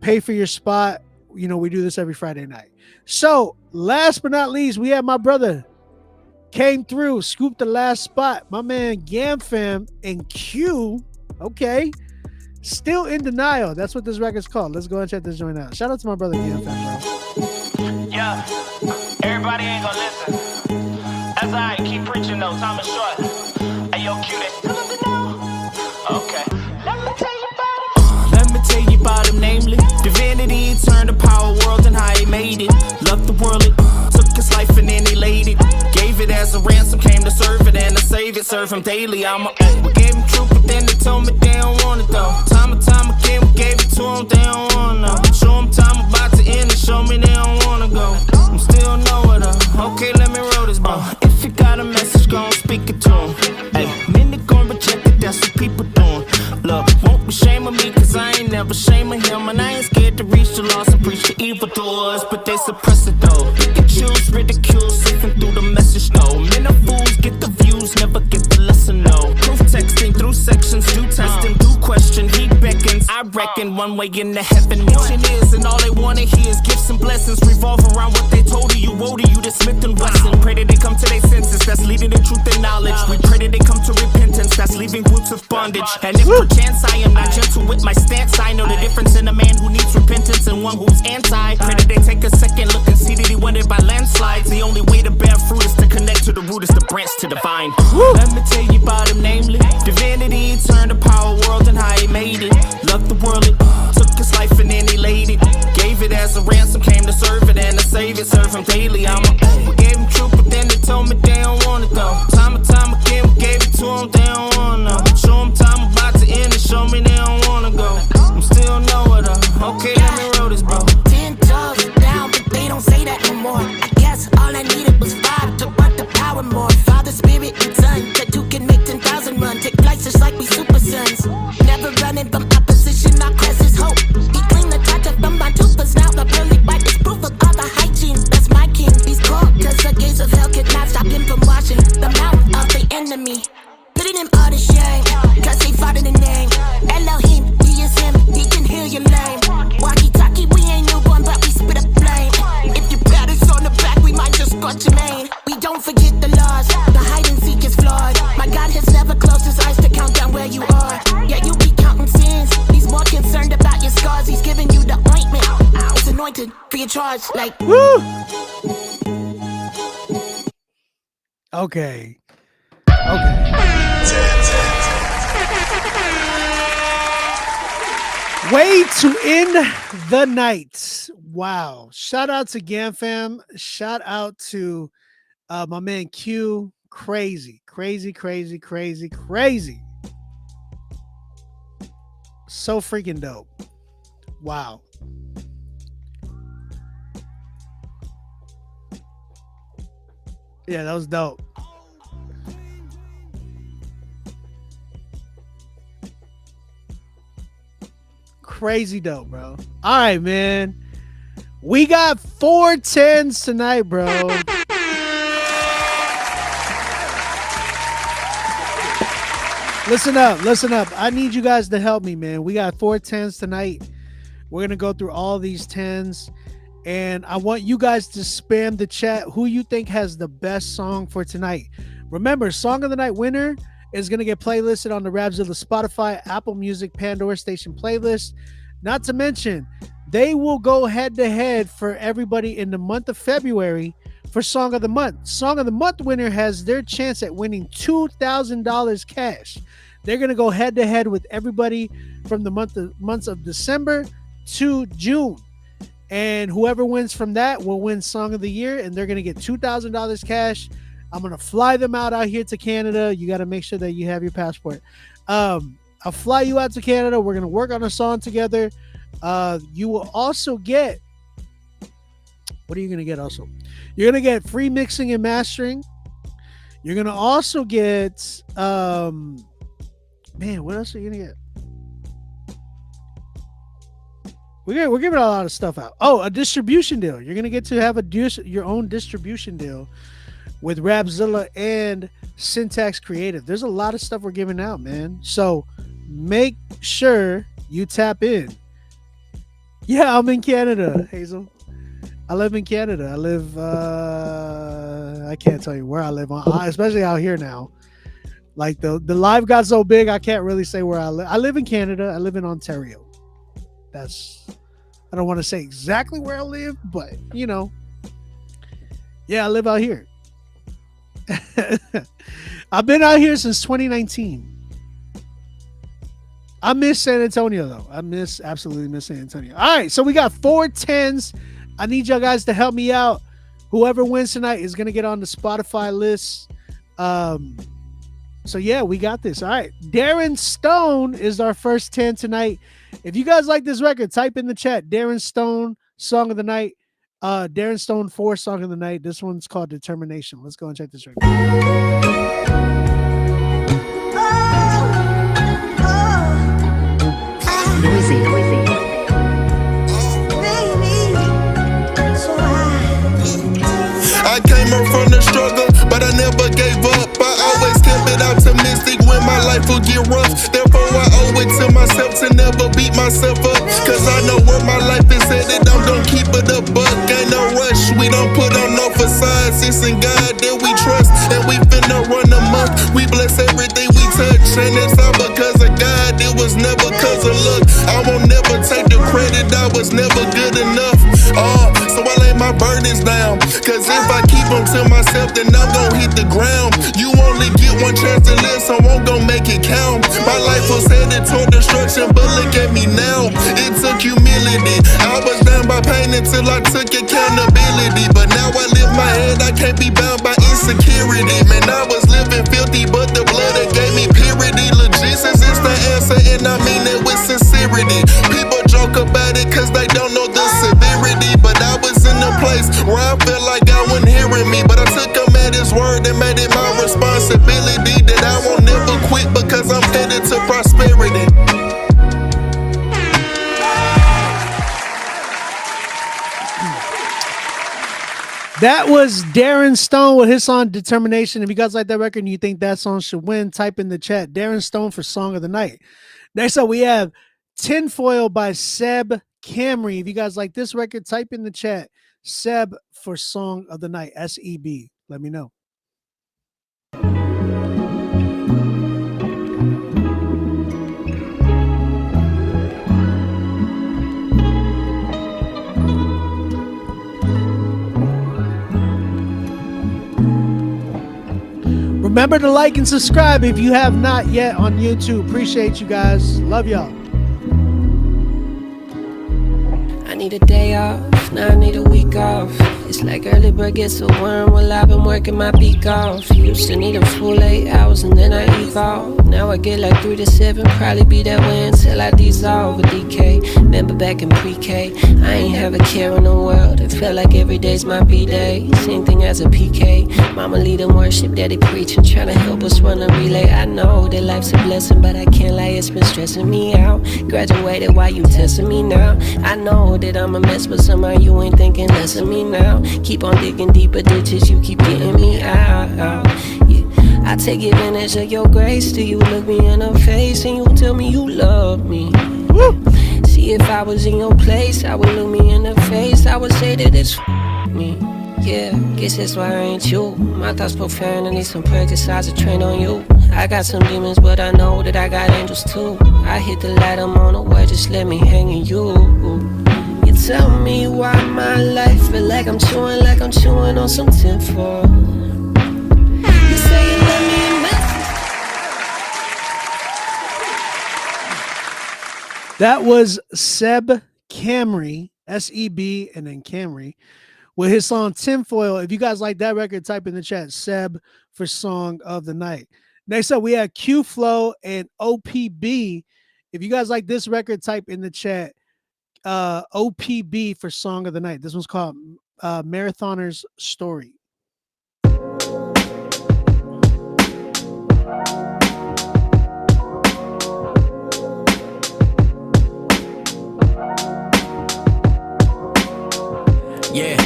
Pay for your spot. You know, we do this every Friday night. So last but not least, we have my brother came through, scooped the last spot. My man Gamfam and Q. Okay. Still in denial. That's what this record's called. Let's go and check this joint out. Shout out to my brother Gamfam, bro. Yeah. Everybody ain't gonna listen. That's alright. Keep preaching though. Time is short. Hey, yo, Q, they still in denial? Okay. Let me tell you about him, namely divinity, turned the power world and how he made it. Loved the world, it took his life and then he laid it. Gave it as a ransom, came to serve it and to save it. Serve him daily, we gave him truth, but then they told me they don't want it though. Time and time again, we gave it to them, they don't want to know. Show them time about to end and show me they don't want to go. I'm still knowing her. Okay, let me roll this ball. If you got a message, go and speak it to him. Hey, many gon' reject it, that's what people doing. Look, won't be shame of me, cause I ain't never shame of him. And I ain't scared to reach the lost laws and preach to evildoers, but they suppress it though. Pick and choose, ridicule, sifting through the message though. Men of fools get the views, never get the lesson no. Proof texting through sections, do testing, do question, he beckons. I reckon one way into heaven. Itching is, and all they wanna hear is gifts and blessings. Revolve around what they told you, woe to you, the Smith and Wesson. Pray that they come to their senses, that's leading to truth and knowledge. We pray that they come to repentance, that's leaving groups of bondage. And if perchance I am not gentle with my stance, I know the difference in a man who needs repentance and one who's anti. Pray that they take a second look and see that he won it by landslides. The only way to bear fruit is to connect to the root, is the branch to the vine. Let me tell you about him, namely divinity, turned the power world and how he made it. Loved the world, it took his life and then he laid it. Gave it as a ransom, came to serve it and to save it. Serve him daily, we gave him truth, but then they told me they don't want it though. Time and time again, we gave it to them, they don't want to. Show them time about to end and show me they don't want to go. I'm still know it okay, let me roll this, bro. 10 toes down, but they don't say that no more. I guess all I needed was 5 to want the power more. Father, Spirit, and Son, the two can make 10,000 run. Take flights just like we super sons. Never running from opposition, our quest is hope. He cleaned the touch from my toothpaste, now the pearly white is proof of all the hygiene. That's my king, he's cold, cause the gates of hell could not stop him from washing the mouth of the enemy. Putting him all to shame, cause he fought in the name. Elohim, he is him, he can heal your lame. Walkie-talkie, we ain't newborn, but we spit a flame. If your bat is on the back, we might just scorch your mane. We don't forget the laws, the hide and seek is flawed. My God has never closed his eyes to count down where you are. Yeah, you be counting sins, he's more concerned about your scars. He's giving you the ointment, it's anointed for your charge, like woo. Okay. Way to end the night. Wow. Shout out to Gam Fam. Shout out to my man Q. Crazy. So freaking dope. Wow. Yeah, that was dope. Crazy dope, bro. All right, man. We got 4 10s tonight, bro. Listen up. I need you guys to help me, man. We got 4 10s tonight. We're going to go through all these 10s. And I want you guys to spam the chat who you think has the best song for tonight. Remember, Song of the Night winner is going to get playlisted on the Rapzilla Spotify, Apple Music, Pandora Station playlist. Not to mention, they will go head-to-head for everybody in the month of February for Song of the Month. Song of the Month winner has their chance at winning $2,000 cash. They're going to go head-to-head with everybody from the months of December to June. And whoever wins from that will win Song of the Year, and they're going to get $2,000 cash. I'm going to fly them out here to Canada. You got to make sure that you have your passport. I'll fly you out to Canada. We're going to work on a song together. You will also get, what are you going to get also? You're going to get free mixing and mastering. You're going to also get, man, what else are you going to get? We're giving a lot of stuff out. Oh, a distribution deal. You're going to get to have your own distribution deal with Rapzilla and Syntax Creative. There's a lot of stuff we're giving out, man. So make sure you tap in. Yeah, I'm in Canada, Hazel. I live in Canada. I live, I can't tell you where I live, especially out here now. Like the live got so big, I can't really say where I live. I live in Canada. I live in Ontario. I don't want to say exactly where I live, but you know, yeah, I live out here. I've been out here since 2019. I miss San Antonio though. Absolutely miss San Antonio. All right, so we got 4 10s. I need y'all guys to help me out. Whoever wins tonight is gonna get on the Spotify list. So yeah, we got this. All right, Darren Stone is our first 10 tonight. If you guys like this record, type in the chat Darren Stone Song of the Night. Darren Stone 4 Song of the Night. This one's called Determination. Let's go and check this record. noisy. Therefore I owe it to myself to never beat myself up. Cause I know where my life is headed, I'm gon' keep it a buck. Ain't no rush, we don't put on no facades. It's in God that we trust, and we finna run amok. We bless everything we touch, and it's all because of God. It was never cause of luck. I won't never take the credit, I was never good enough. So I lay my burdens down, cause if I keep them to myself, then I'm gon' hit the ground. You only get one chance to live, so I'm gon' make it count. My life was headed toward destruction, but look at me now. It took humility. I was down by pain until I took accountability. But now I lift my head, I can't be bound by insecurity. Man, I was living filthy, but the blood that gave me purity. Lord Jesus is the answer, and I mean it with sincerity. People joke about it cause they don't know the severity. But I was in a place where I felt like God wasn't hearing me. But I took him at his word and made it my responsibility that I won't never quit because I'm headed to prosperity. That was Darren Stone with his song Determination. If you guys like that record and you think that song should win, type in the chat Darren Stone for Song of the Night. Next up, we have Tinfoil by Seb Camry. If you guys like this record, type in the chat Seb for Song of the Night, SEB. Let me know. Remember to like and subscribe if you have not yet on YouTube. Appreciate you guys. Love y'all. I need a day off, now I need a week off. It's like early bird gets a worm, well I've been working my beak off. Used to need a full 8 hours and then I evolve. Now I get like 3 to 7, probably be that way until I dissolve with DK. Remember back in pre-K, I ain't have a care in the world. It felt like every day's my B-day, same thing as a PK. Mama lead in worship, daddy preaching, trying to help us run a relay. I know that life's a blessing, but I can't lie, it's been stressing me out. Graduated, why you testing me now? I know that I'm a mess, but somehow you ain't thinking less of me now. Keep on digging deeper ditches, you keep getting me out. Yeah. I take advantage of your grace till you look me in the face and you tell me you love me. See, if I was in your place, I would look me in the face, I would say that it's me. Yeah, guess that's why I ain't you. My thoughts profound, I need some practice, I to train on you. I got some demons, but I know that I got angels too. I hit the light, I'm on the way, just let me hang in you. Tell me why my life feel like I'm chewing on some tinfoil. You say you love me enough. That was Seb Camry, SEB and then Camry, with his song Tinfoil. If you guys like that record, type in the chat Seb for Song of the Night. Next up, we have Q Flow and OPB. If you guys like this record, type in the chat OPB for Song of the Night. This one's called Marathoner's Story. Yeah,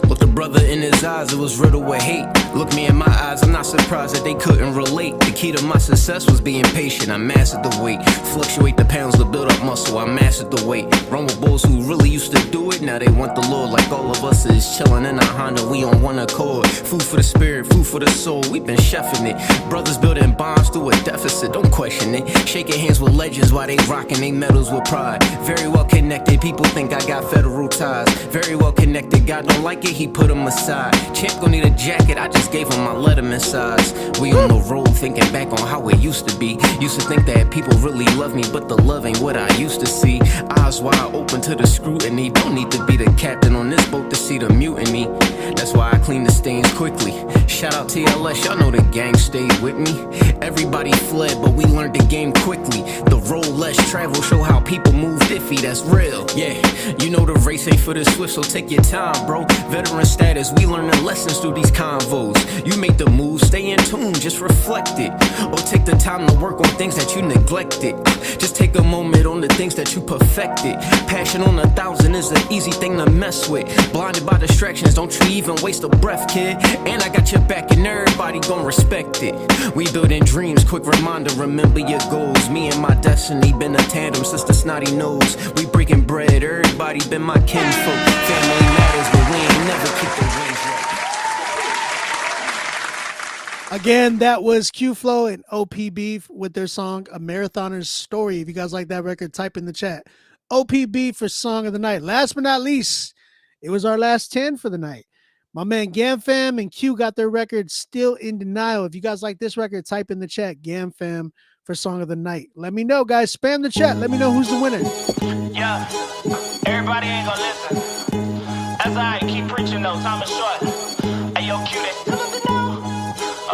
look the brother in his eyes, it was riddled with hate. Look me in my eyes, I'm not surprised that they couldn't relate. The key to my success was being patient, I mastered the weight. Fluctuate the pounds to build up muscle, I mastered the weight. Run with bulls who really used to do it, now they want the Lord. Like all of us is chilling in a Honda, we on one accord. Food for the spirit, food for the soul, we been chefing it. Brothers building bonds through a deficit, don't question it. Shaking hands with legends while they rocking they medals with pride. Very well connected, people think I got federal ties. Very well connected, God don't like it, he put them aside. Champ gon' need a jacket, I just gave him my Letterman size. We on the road thinking back on how it used to be. Used to think that people really love me, but the love ain't what I used to see. Eyes wide open to the scrutiny. Don't need to be the captain on this boat to see the mutiny. That's why I clean the stains quickly. Shout out TLS, y'all know the gang stayed with me. Everybody fled, but we learned the game quickly. The road less travel show how people move iffy, that's real. Yeah, you know the race ain't for the swift, so take your time. bro. Veteran status, we learning lessons through these convos. You make the move, stay in tune, just reflect it. Or take the time to work on things that you neglected. Just take a moment on the things that you perfected. Passion on 1,000 is an easy thing to mess with. Blinded by distractions, don't you even waste a breath, kid. And I got your back and everybody gon' respect it. We building dreams, quick reminder, remember your goals. Me and my destiny been a tandem since the snotty nose. We breaking bread, everybody been my kinfolk. Family matters, but we ain't never keep the wings right. Again, that was Q-Flow and OPB with their song A Marathoner's Story. If you guys like that record, type in the chat. OPB for Song of the Night. Last but not least, it was our last 10 for the night. My man GamFam and Q got their record Still in Denial. If you guys like this record, type in the chat GamFam for Song of the Night. Let me know, guys. Spam the chat. Let me know who's the winner. Yeah, everybody ain't gonna listen. That's alright, keep preaching though, time is short. Hey yo, Q,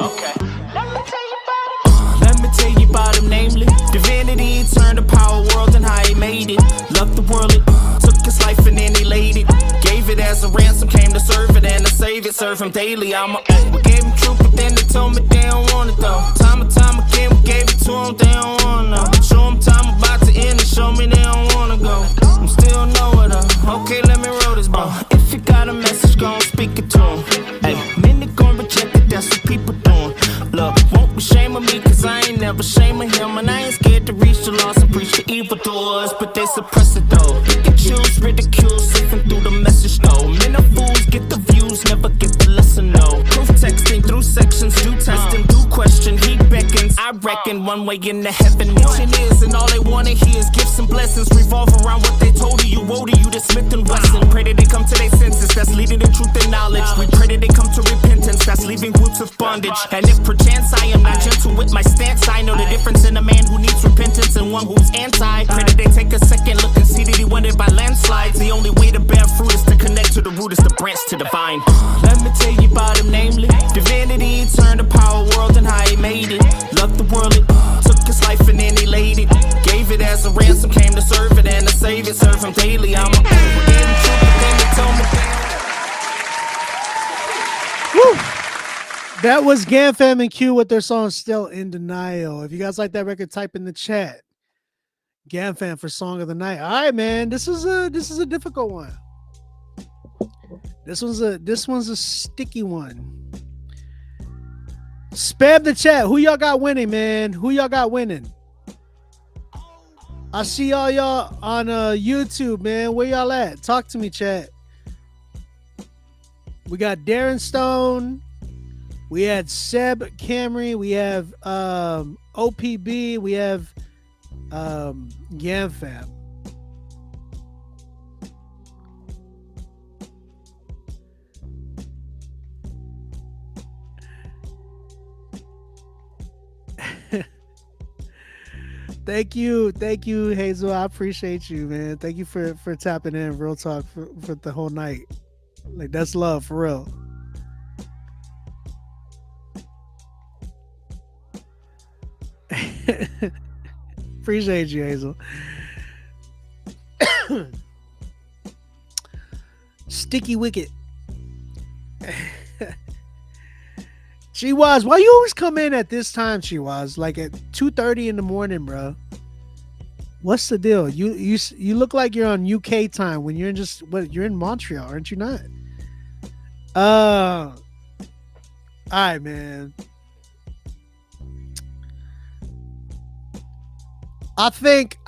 okay. Let me tell you about him, namely divinity, turned the power world and how he made it. Loved the world, it took his life and then he laid it. Gave it as a ransom, came to serve it and to save it. Serve him daily, we gave him truth, but then they told me they don't want it though. Time and time again, we gave it to them, they don't want to. Show them time about to end and show me they don't want to go. I'm still know it okay, let me roll this ball. If you got a message, gon' speak it to him. Hey, many gon' reject it, that's what people doing. Look, won't be shame of me, cause I ain't never shame of him. And I ain't scared to reach the lost and preach the evildoers, but they suppress it though. You can choose ridicule, siphon through the message though. Men of fools get the views, never get the lesson no. Proof texting through sections, do testing, do question. He beckons, I reckon one way into heaven. Mission is, and all they wanna hear is gifts and blessings. Revolve around what they told you, woe to you, the Smith and Wesson. Pray that they come to their senses, that's leading to truth and knowledge. We pray that they come to repentance, that's leaving groups of bondage. And if perchance I am not gentle with my stance, I know the difference in a man who needs repentance and one who's anti. Pray that they take a second look and see that he won it by landslides. The only way to bear fruit is to connect to the root, is the branch to the vine. Let me tell you about him, namely divinity, turned the power world and how he made it. Loved the world, it took his life and then he laid it. Gave it as a ransom, came to serve it and to save it. Serve him daily, I'm a gave him truth, but then they told me. Woo! That was GamFam and Q with their song Still in Denial. If you guys like that record, type in the chat. GamFam for Song of the Night. All right, man. This is a difficult one. This one's a sticky one. Spam the chat. Who y'all got winning, man? Who y'all got winning? I see all y'all on YouTube, man. Where y'all at? Talk to me, chat. We got Darren Stone. We had Seb Camry. We have OPB. We have GamFam. Thank you, Hazel. I appreciate you, man. Thank you for tapping in. Real talk for the whole night. Like, that's love for real. Appreciate you, Hazel. Sticky Wicket. Chiwaz, why you always come in at this time, Chiwaz? Like at 2:30 in the morning, bro. What's the deal? You look like you're on UK time when you're in you're in Montreal, aren't you not? All right, man. I think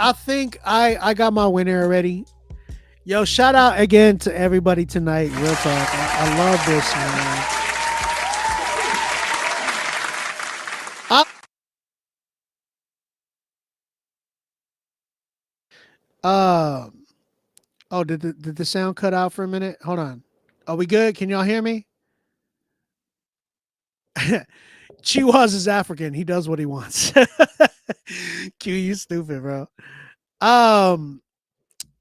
I got my winner already. Yo, shout out again to everybody tonight. Real talk. I love this, man. Oh, did the sound cut out for a minute? Hold on. Are we good? Can y'all hear me? Chiwaz is African. He does what he wants. Q, you stupid, bro. Can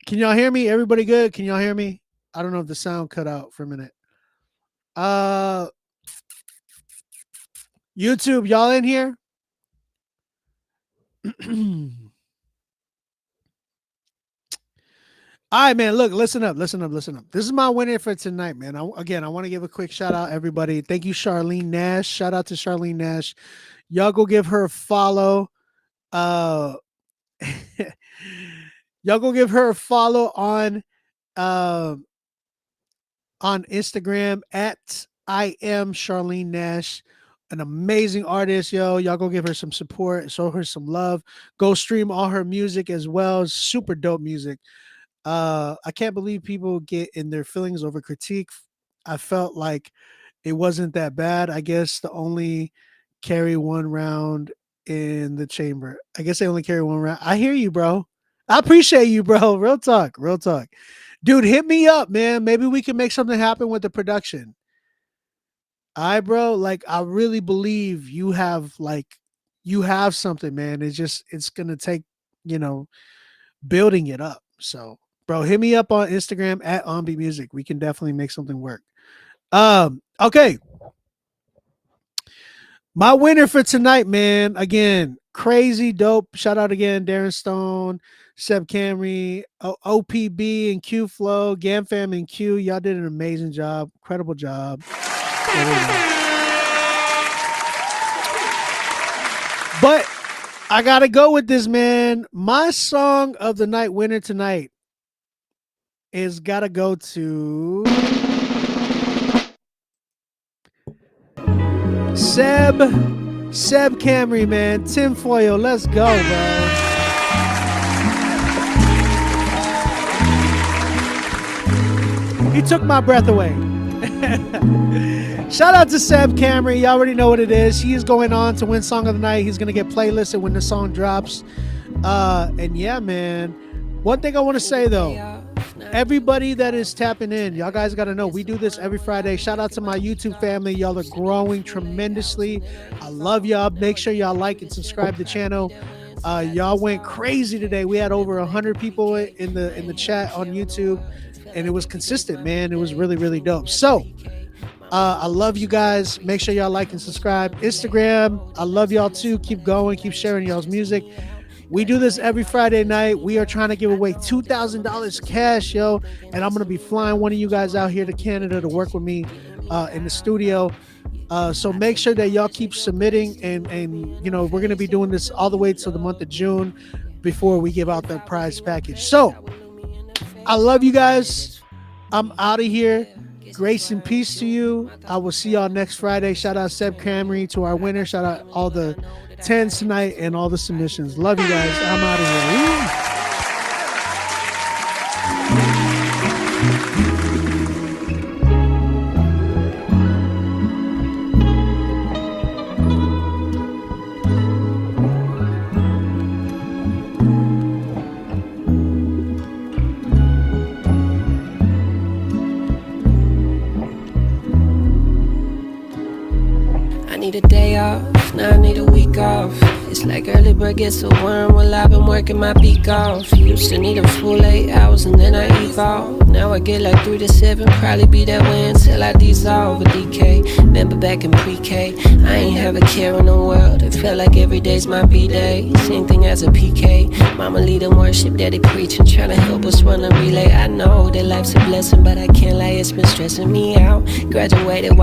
y'all hear me? Everybody good? Can y'all hear me? I don't know if the sound cut out for a minute. YouTube, y'all in here? All right, man. Look, listen up. This is my winner for tonight, man. I want to give a quick shout out, everybody. Thank you, Charlene Nash. Shout out to Charlene Nash. Y'all go give her a follow. Y'all go give her a follow on Instagram at I am Charlene Nash. An amazing artist, yo. Y'all go give her some support, show her some love. Go stream all her music as well. Super dope music. I can't believe people get in their feelings over critique. I felt like it wasn't that bad. I guess the only carry one round in the chamber. I guess they only carry one round. I hear you, bro. I appreciate you, bro. Real talk. Dude, hit me up, man. Maybe we can make something happen with the production. All right, bro. Like, I really believe you have something, man. It's gonna take, building it up. So, bro, hit me up on Instagram at OnBeat Music. We can definitely make something work. Okay. My winner for tonight, man. Again, crazy dope. Shout out again, Darren Stone, Seb Camry, OPB and Q Flow, GamFam and Q. Y'all did an amazing job. Incredible job. But I gotta go with this, man. My song of the night winner tonight is gotta go to Seb Camry, man. Tinfoil, let's go, bro. He took my breath away. Shout out to Seb Camry. You already know what it is. He is going on to win Song of the Night. He's going to get playlisted when the song drops. And yeah, man. One thing I want to say, though. Everybody that is tapping in, y'all guys got to know, we do this every Friday. Shout out to my YouTube family. Y'all are growing tremendously. I love y'all. Make sure y'all like and subscribe to the channel. Y'all went crazy today. We had over 100 people in the chat on YouTube. And it was consistent, man. It was really, really dope. So, I love you guys. Make sure y'all like and subscribe. Instagram, I love y'all too. Keep going. Keep sharing y'all's music. We do this every Friday night. We are trying to give away $2,000 cash, yo. And I'm going to be flying one of you guys out here to Canada to work with me in the studio. So make sure that y'all keep submitting. And we're going to be doing this all the way to the month of June before we give out the prize package. So, I love you guys. I'm out of here. Grace and peace to you. I will see y'all next Friday. Shout out Seb Camry to our winner. Shout out all the 10s tonight and all the submissions. Love you guys. I'm out of here. Need a day off, now I need a week off. It's like early bird gets a worm. Well, I've been working my peak off. Used to need a full 8 hours and then I evolve. Now I get like 3 to 7, probably be that way until I dissolve a DK. Remember back in pre-K, I ain't have a care in the world. It felt like every day's my B-day. Same thing as a PK. Mama lead in worship, daddy preaching, trying to help us run a relay. I know that life's a blessing, but I can't lie, it's been stressing me out. Graduated